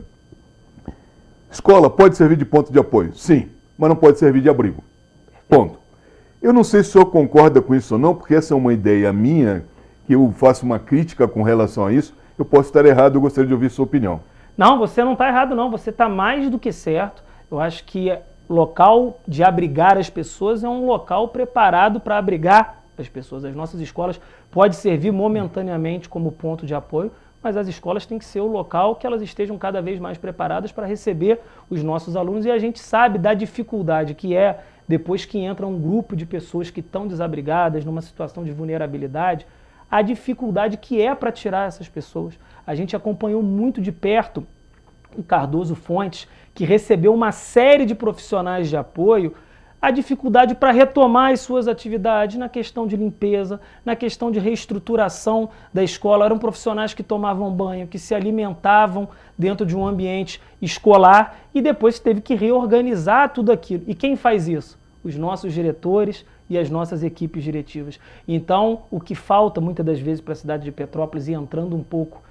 escola pode servir de ponto de apoio? Sim, mas não pode servir de abrigo. Ponto. Eu não sei se o senhor concorda com isso ou não, porque essa é uma ideia minha, que eu faço uma crítica com relação a isso. Eu posso estar errado, eu gostaria de ouvir sua opinião. Não, você não está errado não, você está mais do que certo. Eu acho que local de abrigar as pessoas é um local preparado para abrigar as pessoas. As nossas escolas podem servir momentaneamente como ponto de apoio, mas as escolas têm que ser o local que elas estejam cada vez mais preparadas para receber os nossos alunos, e a gente sabe da dificuldade que é, depois que entra um grupo de pessoas que estão desabrigadas, numa situação de vulnerabilidade, a dificuldade que é para tirar essas pessoas. A gente acompanhou muito de perto o Cardoso Fontes, que recebeu uma série de profissionais de apoio, a dificuldade para retomar as suas atividades na questão de limpeza, na questão de reestruturação da escola. Eram profissionais que tomavam banho, que se alimentavam dentro de um ambiente escolar e depois teve que reorganizar tudo aquilo. E quem faz isso? Os nossos diretores e as nossas equipes diretivas. Então, o que falta muitas das vezes para a cidade de Petrópolis, e entrando um pouco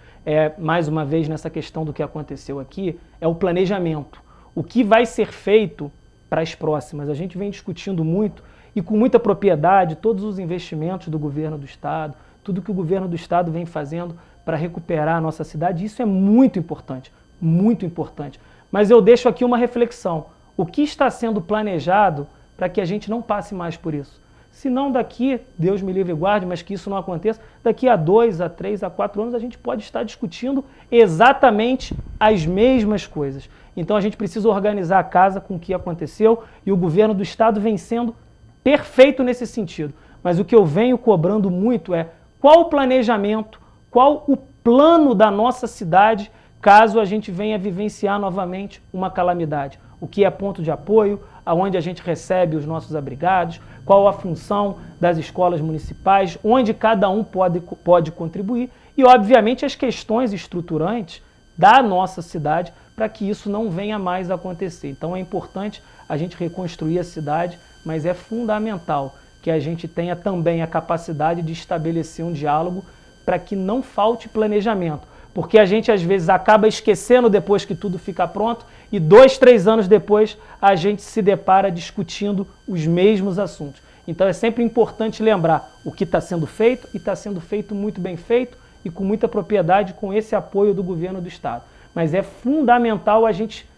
mais uma vez nessa questão do que aconteceu aqui, é o planejamento. O que vai ser feito para as próximas. A gente vem discutindo muito e com muita propriedade todos os investimentos do governo do estado, tudo que o governo do estado vem fazendo para recuperar a nossa cidade. Isso é muito importante, muito importante. Mas eu deixo aqui uma reflexão. O que está sendo planejado para que a gente não passe mais por isso? Se não daqui, Deus me livre e guarde, mas que isso não aconteça, daqui a 2, a 3, a 4 anos a gente pode estar discutindo exatamente as mesmas coisas. Então a gente precisa organizar a casa com o que aconteceu e o governo do estado vem sendo perfeito nesse sentido. Mas o que eu venho cobrando muito é qual o planejamento, qual o plano da nossa cidade caso a gente venha vivenciar novamente uma calamidade. O que é ponto de apoio, aonde a gente recebe os nossos abrigados, qual a função das escolas municipais, onde cada um pode contribuir e, obviamente, as questões estruturantes da nossa cidade para que isso não venha mais a acontecer. Então é importante a gente reconstruir a cidade, mas é fundamental que a gente tenha também a capacidade de estabelecer um diálogo para que não falte planejamento. Porque a gente às vezes acaba esquecendo depois que tudo fica pronto e 2, 3 anos depois a gente se depara discutindo os mesmos assuntos. Então é sempre importante lembrar o que está sendo feito e está sendo feito muito bem feito e com muita propriedade com esse apoio do governo do estado. Mas é fundamental a gente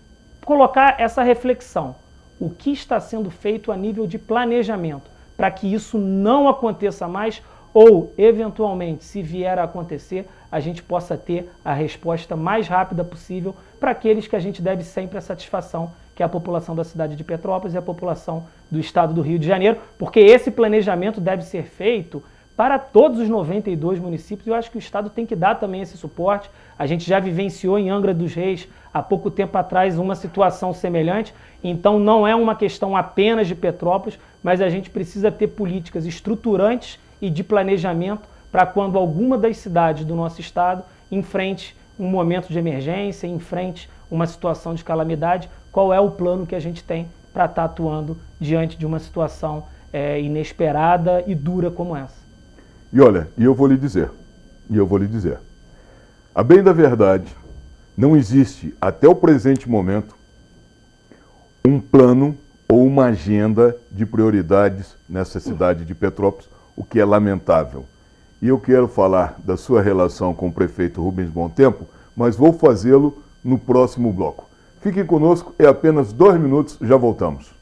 colocar essa reflexão. O que está sendo feito a nível de planejamento para que isso não aconteça mais ou, eventualmente, se vier a acontecer, a gente possa ter a resposta mais rápida possível para aqueles que a gente deve sempre a satisfação, que é a população da cidade de Petrópolis e a população do estado do Rio de Janeiro, porque esse planejamento deve ser feito para todos os 92 municípios, e eu acho que o estado tem que dar também esse suporte. A gente já vivenciou em Angra dos Reis, há pouco tempo atrás, uma situação semelhante, então não é uma questão apenas de Petrópolis, mas a gente precisa ter políticas estruturantes e de planejamento para quando alguma das cidades do nosso estado enfrente um momento de emergência, enfrente uma situação de calamidade, qual é o plano que a gente tem para estar atuando diante de uma situação inesperada e dura como essa. E olha, eu vou lhe dizer, a bem da verdade, não existe até o presente momento um plano ou uma agenda de prioridades nessa cidade de Petrópolis, o que é lamentável. E eu quero falar da sua relação com o prefeito Rubens Bom Tempo, mas vou fazê-lo no próximo bloco. Fiquem conosco, é apenas 2 minutos, já voltamos.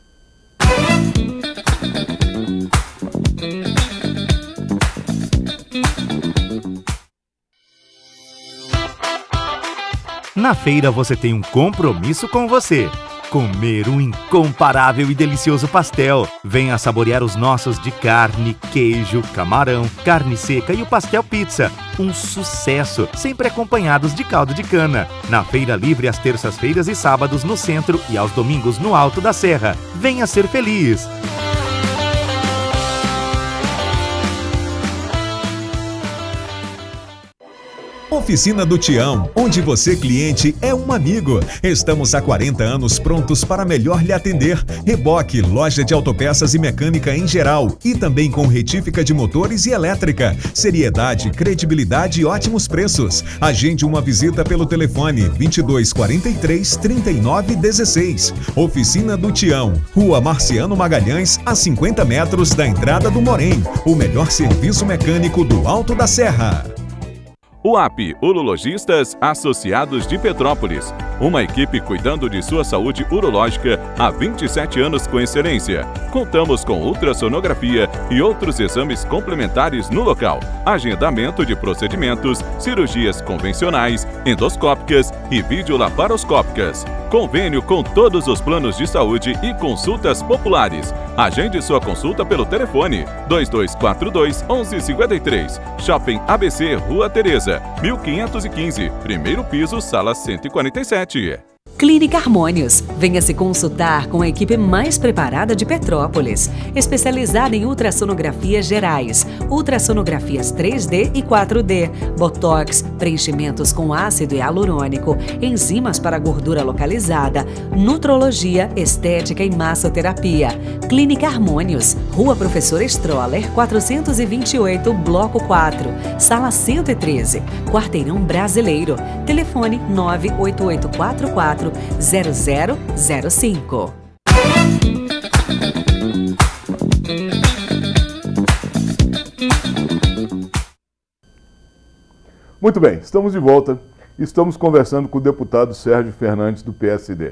Na feira você tem um compromisso com você. Comer um incomparável e delicioso pastel. Venha saborear os nossos de carne, queijo, camarão, carne seca e o pastel pizza. Um sucesso, sempre acompanhados de caldo de cana. Na Feira Livre às terças-feiras e sábados no centro e aos domingos no Alto da Serra. Venha ser feliz! Oficina do Tião, onde você, cliente, é um amigo. Estamos há 40 anos prontos para melhor lhe atender. Reboque, loja de autopeças e mecânica em geral. E também com retífica de motores e elétrica. Seriedade, credibilidade e ótimos preços. Agende uma visita pelo telefone 2243 3916. Oficina do Tião, Rua Marciano Magalhães, a 50 metros da entrada do Morém. O melhor serviço mecânico do Alto da Serra. UAP, Urologistas Associados de Petrópolis. Uma equipe cuidando de sua saúde urológica há 27 anos com excelência. Contamos com ultrassonografia e outros exames complementares no local. Agendamento de procedimentos, cirurgias convencionais, endoscópicas e videolaparoscópicas. Convênio com todos os planos de saúde e consultas populares. Agende sua consulta pelo telefone 2242-1153. Shopping ABC, Rua Tereza, 1515, primeiro piso, sala 147. Clínica Harmônios. Venha se consultar com a equipe mais preparada de Petrópolis, especializada em ultrassonografias gerais, ultrassonografias 3D e 4D, botox, preenchimentos com ácido hialurônico, enzimas para gordura localizada, nutrologia, estética e massoterapia. Clínica Harmônios, Rua Professor Stroller, 428, Bloco 4, Sala 113, Quarteirão Brasileiro. Telefone 98844 0005. Muito bem, estamos de volta. Estamos conversando com o deputado Sérgio Fernandes, do PSD.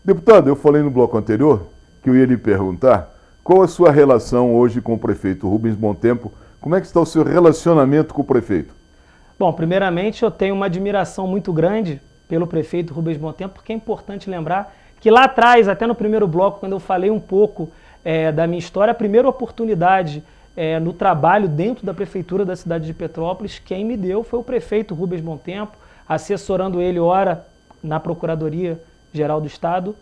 Deputado, eu falei no bloco anterior que eu ia lhe perguntar qual a sua relação hoje com o prefeito Rubens Montempo. Como é que está o seu relacionamento com o prefeito? Bom, primeiramente eu tenho uma admiração muito grande pelo prefeito Rubens Montempo, porque é importante lembrar que lá atrás, até no primeiro bloco, quando eu falei um pouco da minha história, a primeira oportunidade no trabalho dentro da prefeitura da cidade de Petrópolis, quem me deu foi o prefeito Rubens Montempo, assessorando ele ora na Procuradoria-Geral do Estado,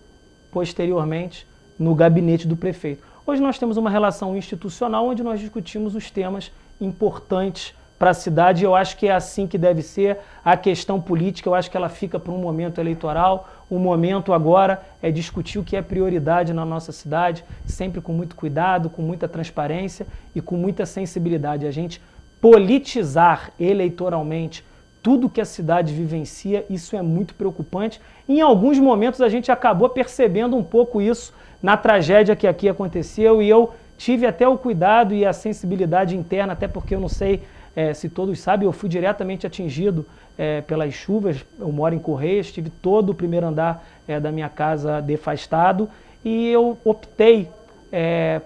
posteriormente no gabinete do prefeito. Hoje nós temos uma relação institucional onde nós discutimos os temas importantes para a cidade. Eu acho que é assim que deve ser. A questão política, eu acho que ela fica para um momento eleitoral. O momento agora é discutir o que é prioridade na nossa cidade, sempre com muito cuidado, com muita transparência e com muita sensibilidade. A gente politizar eleitoralmente tudo que a cidade vivencia, isso é muito preocupante. Em alguns momentos a gente acabou percebendo um pouco isso na tragédia que aqui aconteceu, e eu tive até o cuidado e a sensibilidade interna, até porque eu não sei se todos sabem, eu fui diretamente atingido pelas chuvas. Eu moro em Correias, tive todo o primeiro andar da minha casa defastado, e eu optei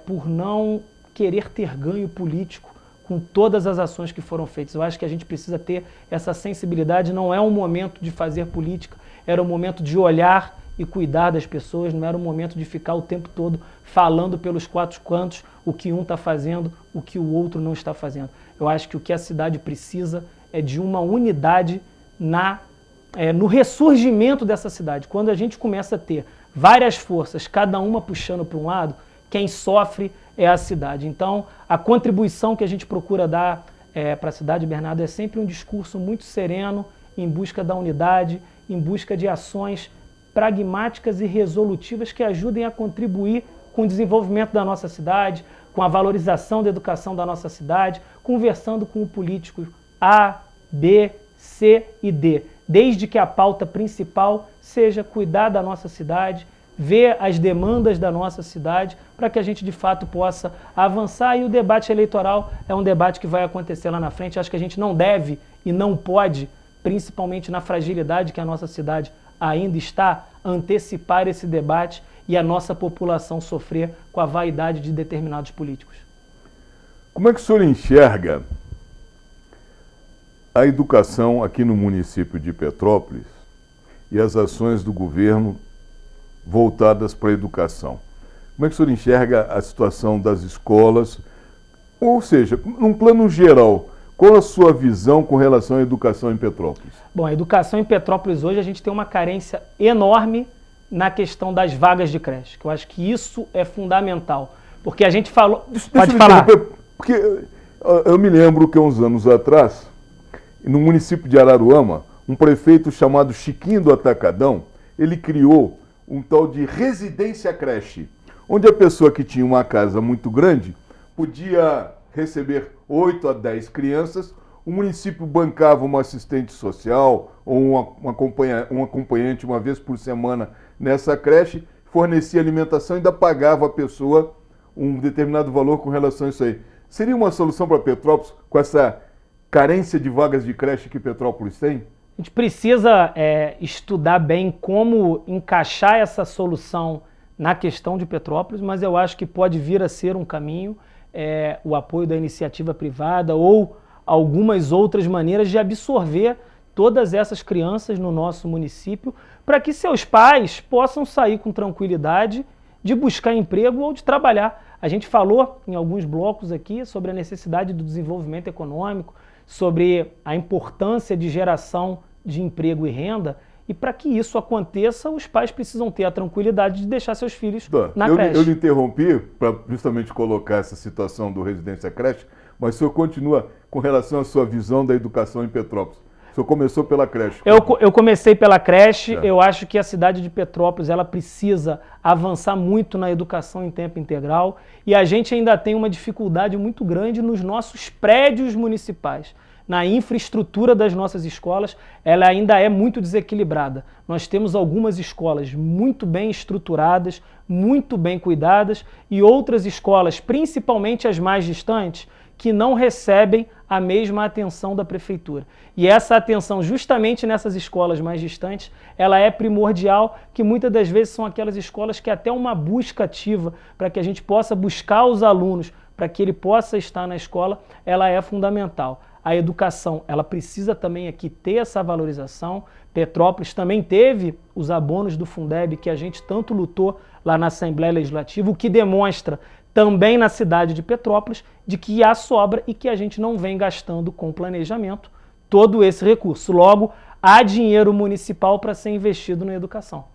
por não querer ter ganho político com todas as ações que foram feitas. Eu acho que a gente precisa ter essa sensibilidade. Não é um momento de fazer política, era um momento de olhar e cuidar das pessoas, não era um momento de ficar o tempo todo falando pelos quatro cantos o que um está fazendo, o que o outro não está fazendo. Eu acho que o que a cidade precisa é de uma unidade no ressurgimento dessa cidade. Quando a gente começa a ter várias forças, cada uma puxando para um lado, quem sofre é a cidade. Então, a contribuição que a gente procura dar para a cidade, Bernardo, é sempre um discurso muito sereno, em busca da unidade, em busca de ações pragmáticas e resolutivas que ajudem a contribuir com o desenvolvimento da nossa cidade, com a valorização da educação da nossa cidade, conversando com o político A, B, C e D, desde que a pauta principal seja cuidar da nossa cidade, ver as demandas da nossa cidade, para que a gente de fato possa avançar. E o debate eleitoral é um debate que vai acontecer lá na frente. Acho que a gente não deve e não pode, principalmente na fragilidade que a nossa cidade ainda está, antecipar esse debate e a nossa população sofrer com a vaidade de determinados políticos. Como é que o senhor enxerga a educação aqui no município de Petrópolis e as ações do governo voltadas para a educação? Como é que o senhor enxerga a situação das escolas? Ou seja, num plano geral, qual a sua visão com relação à educação em Petrópolis? Bom, a educação em Petrópolis hoje a gente tem uma carência enorme na questão das vagas de creche, que eu acho que isso é fundamental. Porque a gente falou... Pode falar. Porque eu me lembro que há uns anos atrás, no município de Araruama, um prefeito chamado Chiquinho do Atacadão, ele criou um tal de residência creche, onde a pessoa que tinha uma casa muito grande podia receber 8 a 10 crianças, o município bancava uma assistente social ou um acompanhante uma vez por semana nessa creche, fornecia alimentação e ainda pagava a pessoa um determinado valor com relação a isso aí. Seria uma solução para Petrópolis com essa carência de vagas de creche que Petrópolis tem? A gente precisa estudar bem como encaixar essa solução na questão de Petrópolis, mas eu acho que pode vir a ser um caminho, o apoio da iniciativa privada ou algumas outras maneiras de absorver todas essas crianças no nosso município, para que seus pais possam sair com tranquilidade de buscar emprego ou de trabalhar. A gente falou em alguns blocos aqui sobre a necessidade do desenvolvimento econômico, sobre a importância de geração de emprego e renda, e para que isso aconteça, os pais precisam ter a tranquilidade de deixar seus filhos na creche. Eu lhe interrompi para justamente colocar essa situação do Residência Creche, mas o senhor continua com relação à sua visão da educação em Petrópolis. O senhor começou pela creche. Eu comecei pela creche. Eu acho que a cidade de Petrópolis ela precisa avançar muito na educação em tempo integral, e a gente ainda tem uma dificuldade muito grande nos nossos prédios municipais. Na infraestrutura das nossas escolas, ela ainda é muito desequilibrada. Nós temos algumas escolas muito bem estruturadas, muito bem cuidadas, e outras escolas, principalmente as mais distantes, que não recebem a mesma atenção da prefeitura. E essa atenção, justamente nessas escolas mais distantes, ela é primordial, que muitas das vezes são aquelas escolas que até uma busca ativa para que a gente possa buscar os alunos, para que ele possa estar na escola, ela é fundamental. A educação, ela precisa também aqui ter essa valorização. Petrópolis também teve os abonos do Fundeb, que a gente tanto lutou lá na Assembleia Legislativa, o que demonstra também na cidade de Petrópolis de que há sobra e que a gente não vem gastando com planejamento todo esse recurso. Logo, há dinheiro municipal para ser investido na educação.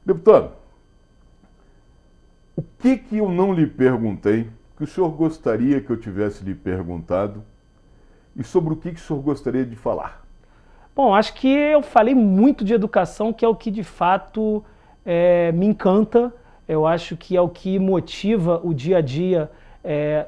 Deputado, o que eu não lhe perguntei que o senhor gostaria que eu tivesse lhe perguntado e sobre o que o senhor gostaria de falar? Bom, acho que eu falei muito de educação, que é o que de fato me encanta. Eu acho que é o que motiva o dia a dia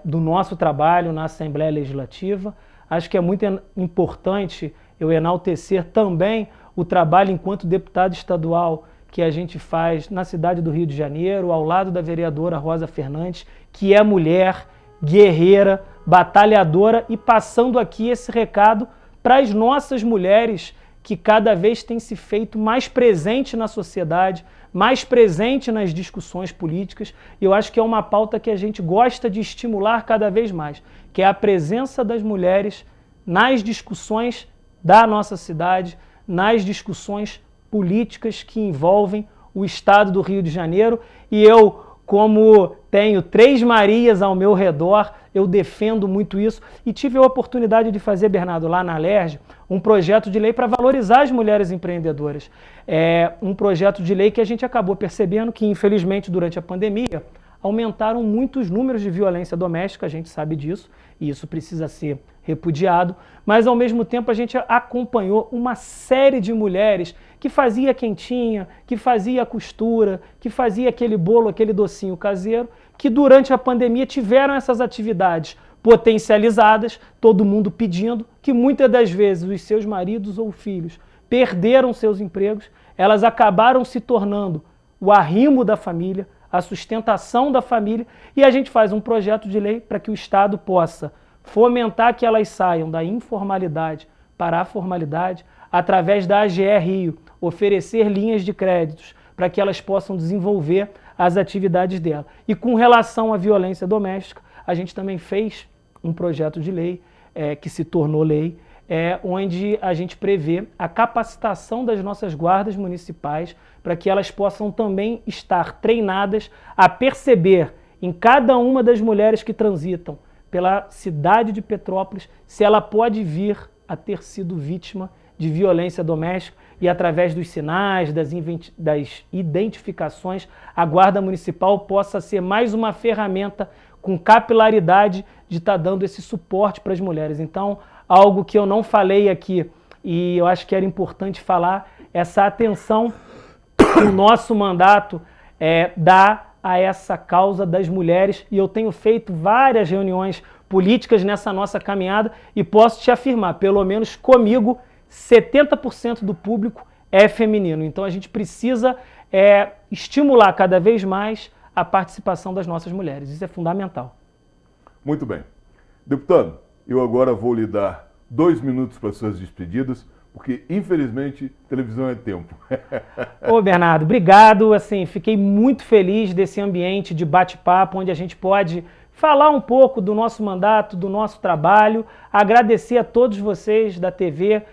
do nosso trabalho na Assembleia Legislativa. Acho que é muito importante eu enaltecer também o trabalho enquanto deputado estadual que a gente faz na cidade do Rio de Janeiro, ao lado da vereadora Rosa Fernandes, que é mulher, guerreira, batalhadora, e passando aqui esse recado para as nossas mulheres que cada vez têm se feito mais presente na sociedade, mais presente nas discussões políticas, e eu acho que é uma pauta que a gente gosta de estimular cada vez mais, que é a presença das mulheres nas discussões da nossa cidade, nas discussões políticas que envolvem o estado do Rio de Janeiro. E eu, como tenho 3 Marias ao meu redor, eu defendo muito isso, e tive a oportunidade de fazer, Bernardo, lá na Alerj, um projeto de lei para valorizar as mulheres empreendedoras. É um projeto de lei que a gente acabou percebendo que, infelizmente, durante a pandemia, aumentaram muito os números de violência doméstica, a gente sabe disso, e isso precisa ser repudiado, mas ao mesmo tempo a gente acompanhou uma série de mulheres que fazia quentinha, que fazia costura, que fazia aquele bolo, aquele docinho caseiro, que durante a pandemia tiveram essas atividades potencializadas, todo mundo pedindo, que muitas das vezes os seus maridos ou filhos perderam seus empregos, elas acabaram se tornando o arrimo da família, a sustentação da família, e a gente faz um projeto de lei para que o Estado possa fomentar que elas saiam da informalidade para a formalidade, através da AGE Rio, oferecer linhas de créditos para que elas possam desenvolver as atividades dela. E com relação à violência doméstica, a gente também fez um projeto de lei, que se tornou lei, onde a gente prevê a capacitação das nossas guardas municipais para que elas possam também estar treinadas a perceber em cada uma das mulheres que transitam pela cidade de Petrópolis se ela pode vir a ter sido vítima de violência doméstica, e através dos sinais, das identificações, a Guarda Municipal possa ser mais uma ferramenta com capilaridade de estar dando esse suporte para as mulheres. Então, algo que eu não falei aqui e eu acho que era importante falar, essa atenção que o nosso mandato dá a essa causa das mulheres, e eu tenho feito várias reuniões políticas nessa nossa caminhada e posso te afirmar, pelo menos comigo, 70% do público é feminino. Então a gente precisa estimular cada vez mais a participação das nossas mulheres. Isso é fundamental. Muito bem. Deputado, eu agora vou lhe dar 2 minutos para suas despedidas, porque, infelizmente, televisão é tempo. Ô, Bernardo, obrigado. Assim, fiquei muito feliz desse ambiente de bate-papo, onde a gente pode falar um pouco do nosso mandato, do nosso trabalho. Agradecer a todos vocês da TV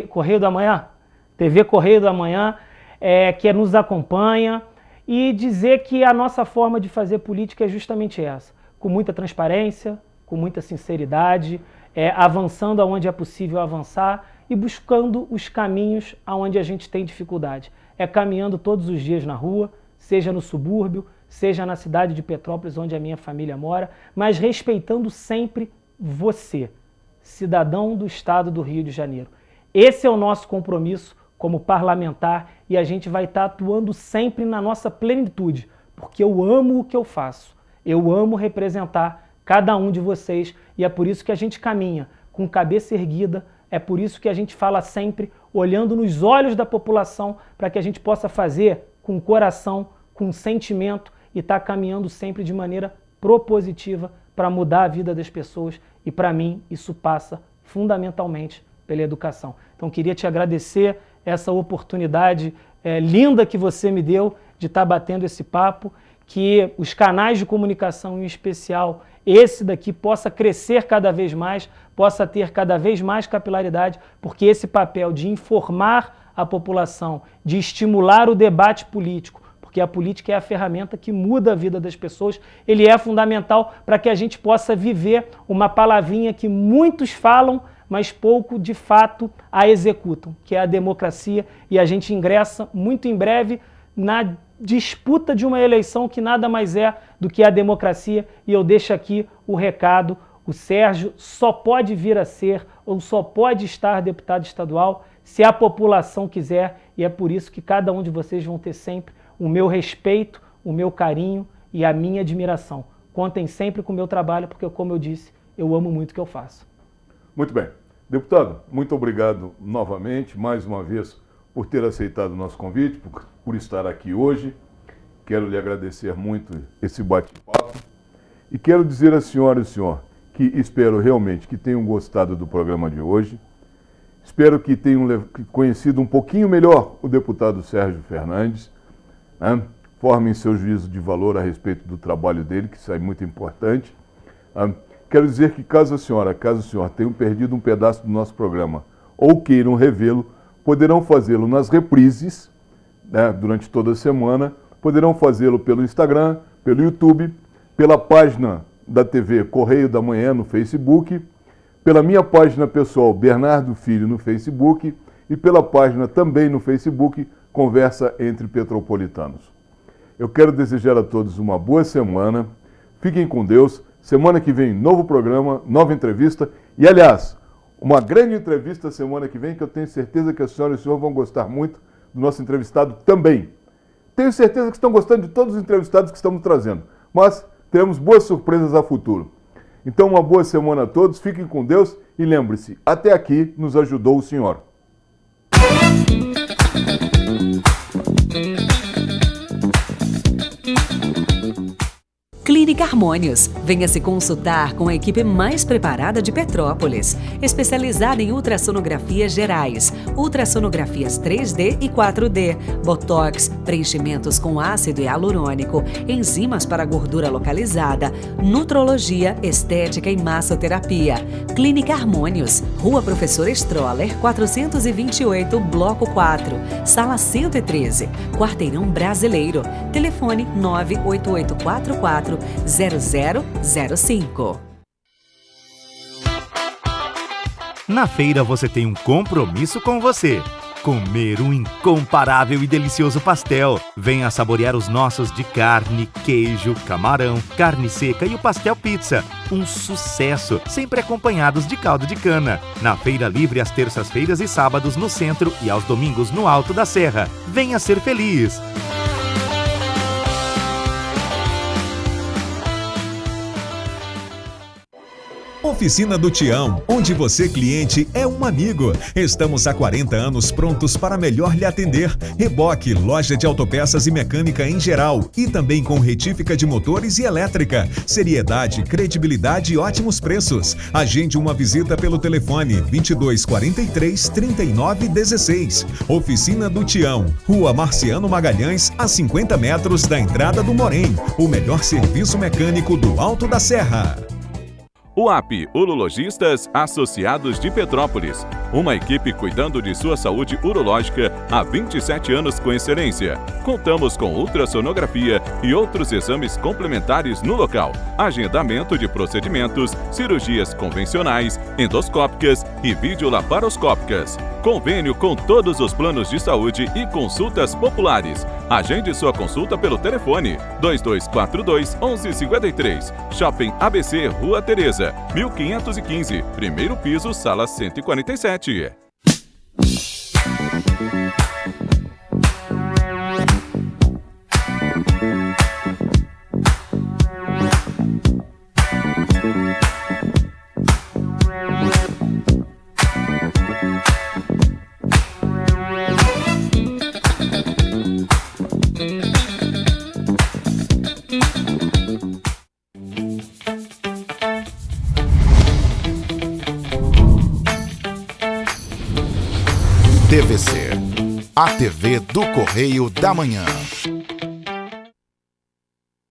Correio da Manhã, TV Correio da Manhã, que nos acompanha, e dizer que a nossa forma de fazer política é justamente essa, com muita transparência, com muita sinceridade, avançando aonde é possível avançar e buscando os caminhos aonde a gente tem dificuldade. Caminhando todos os dias na rua, seja no subúrbio, seja na cidade de Petrópolis, onde a minha família mora, mas respeitando sempre você, cidadão do estado do Rio de Janeiro. Esse é o nosso compromisso como parlamentar e a gente vai estar atuando sempre na nossa plenitude, porque eu amo o que eu faço, eu amo representar cada um de vocês, e é por isso que a gente caminha com cabeça erguida, é por isso que a gente fala sempre olhando nos olhos da população, para que a gente possa fazer com coração, com sentimento, e estar caminhando sempre de maneira propositiva para mudar a vida das pessoas, e para mim isso passa fundamentalmente pela educação. Então queria te agradecer essa oportunidade linda que você me deu de estar batendo esse papo, que os canais de comunicação, em especial esse daqui, possa crescer cada vez mais, possa ter cada vez mais capilaridade, porque esse papel de informar a população, de estimular o debate político, porque a política é a ferramenta que muda a vida das pessoas, ele é fundamental para que a gente possa viver uma palavrinha que muitos falam, mas pouco de fato a executam, que é a democracia, e a gente ingressa muito em breve na disputa de uma eleição que nada mais é do que a democracia, e eu deixo aqui o recado: o Sérgio só pode vir a ser ou só pode estar deputado estadual se a população quiser, e é por isso que cada um de vocês vão ter sempre o meu respeito, o meu carinho e a minha admiração. Contem sempre com o meu trabalho, porque, como eu disse, eu amo muito o que eu faço. Muito bem. Deputado, muito obrigado novamente, mais uma vez, por ter aceitado o nosso convite, por estar aqui hoje. Quero lhe agradecer muito esse bate-papo e quero dizer à senhora e ao senhor que espero realmente que tenham gostado do programa de hoje. Espero que tenham conhecido um pouquinho melhor o deputado Sérgio Fernandes, né? Formem seu juízo de valor a respeito do trabalho dele, que isso é muito importante. Quero dizer que caso o senhor tenha perdido um pedaço do nosso programa ou queiram revê-lo, poderão fazê-lo nas reprises, né, durante toda a semana, poderão fazê-lo pelo Instagram, pelo YouTube, pela página da TV Correio da Manhã no Facebook, pela minha página pessoal Bernardo Filho no Facebook e pela página também no Facebook Conversa entre Petropolitanos. Eu quero desejar a todos uma boa semana, fiquem com Deus. Semana que vem, novo programa, nova entrevista e, aliás, uma grande entrevista semana que vem, que eu tenho certeza que a senhora e o senhor vão gostar muito do nosso entrevistado também. Tenho certeza que estão gostando de todos os entrevistados que estamos trazendo, mas teremos boas surpresas a futuro. Então, uma boa semana a todos, fiquem com Deus e lembre-se, até aqui nos ajudou o senhor. Clínica Harmônios. Venha se consultar com a equipe mais preparada de Petrópolis, especializada em ultrassonografias gerais, ultrassonografias 3D e 4D, botox, preenchimentos com ácido hialurônico, enzimas para gordura localizada, nutrologia, estética e massoterapia. Clínica Harmônios, Rua Professor Stroller, 428, Bloco 4, Sala 113, Quarteirão Brasileiro. Telefone 98844 0005. Na feira você tem um compromisso com você. Comer um incomparável e delicioso pastel. Venha saborear os nossos de carne, queijo, camarão, carne seca e o pastel pizza. Um sucesso, sempre acompanhados de caldo de cana. Na Feira Livre às terças-feiras e sábados no centro e aos domingos no Alto da Serra. Venha ser feliz! Oficina do Tião, onde você, cliente, é um amigo. Estamos há 40 anos prontos para melhor lhe atender. Reboque, loja de autopeças e mecânica em geral. E também com retífica de motores e elétrica. Seriedade, credibilidade e ótimos preços. Agende uma visita pelo telefone 2243 3916. Oficina do Tião, Rua Marciano Magalhães, a 50 metros da entrada do Morém. O melhor serviço mecânico do Alto da Serra. UAP, Urologistas Associados de Petrópolis. Uma equipe cuidando de sua saúde urológica há 27 anos com excelência. Contamos com ultrassonografia e outros exames complementares no local. Agendamento de procedimentos, cirurgias convencionais, endoscópicas e videolaparoscópicas. Convênio com todos os planos de saúde e consultas populares. Agende sua consulta pelo telefone 2242-1153. Shopping ABC, Rua Tereza, 1515, primeiro piso, sala 147. TVC, a TV do Correio da Manhã.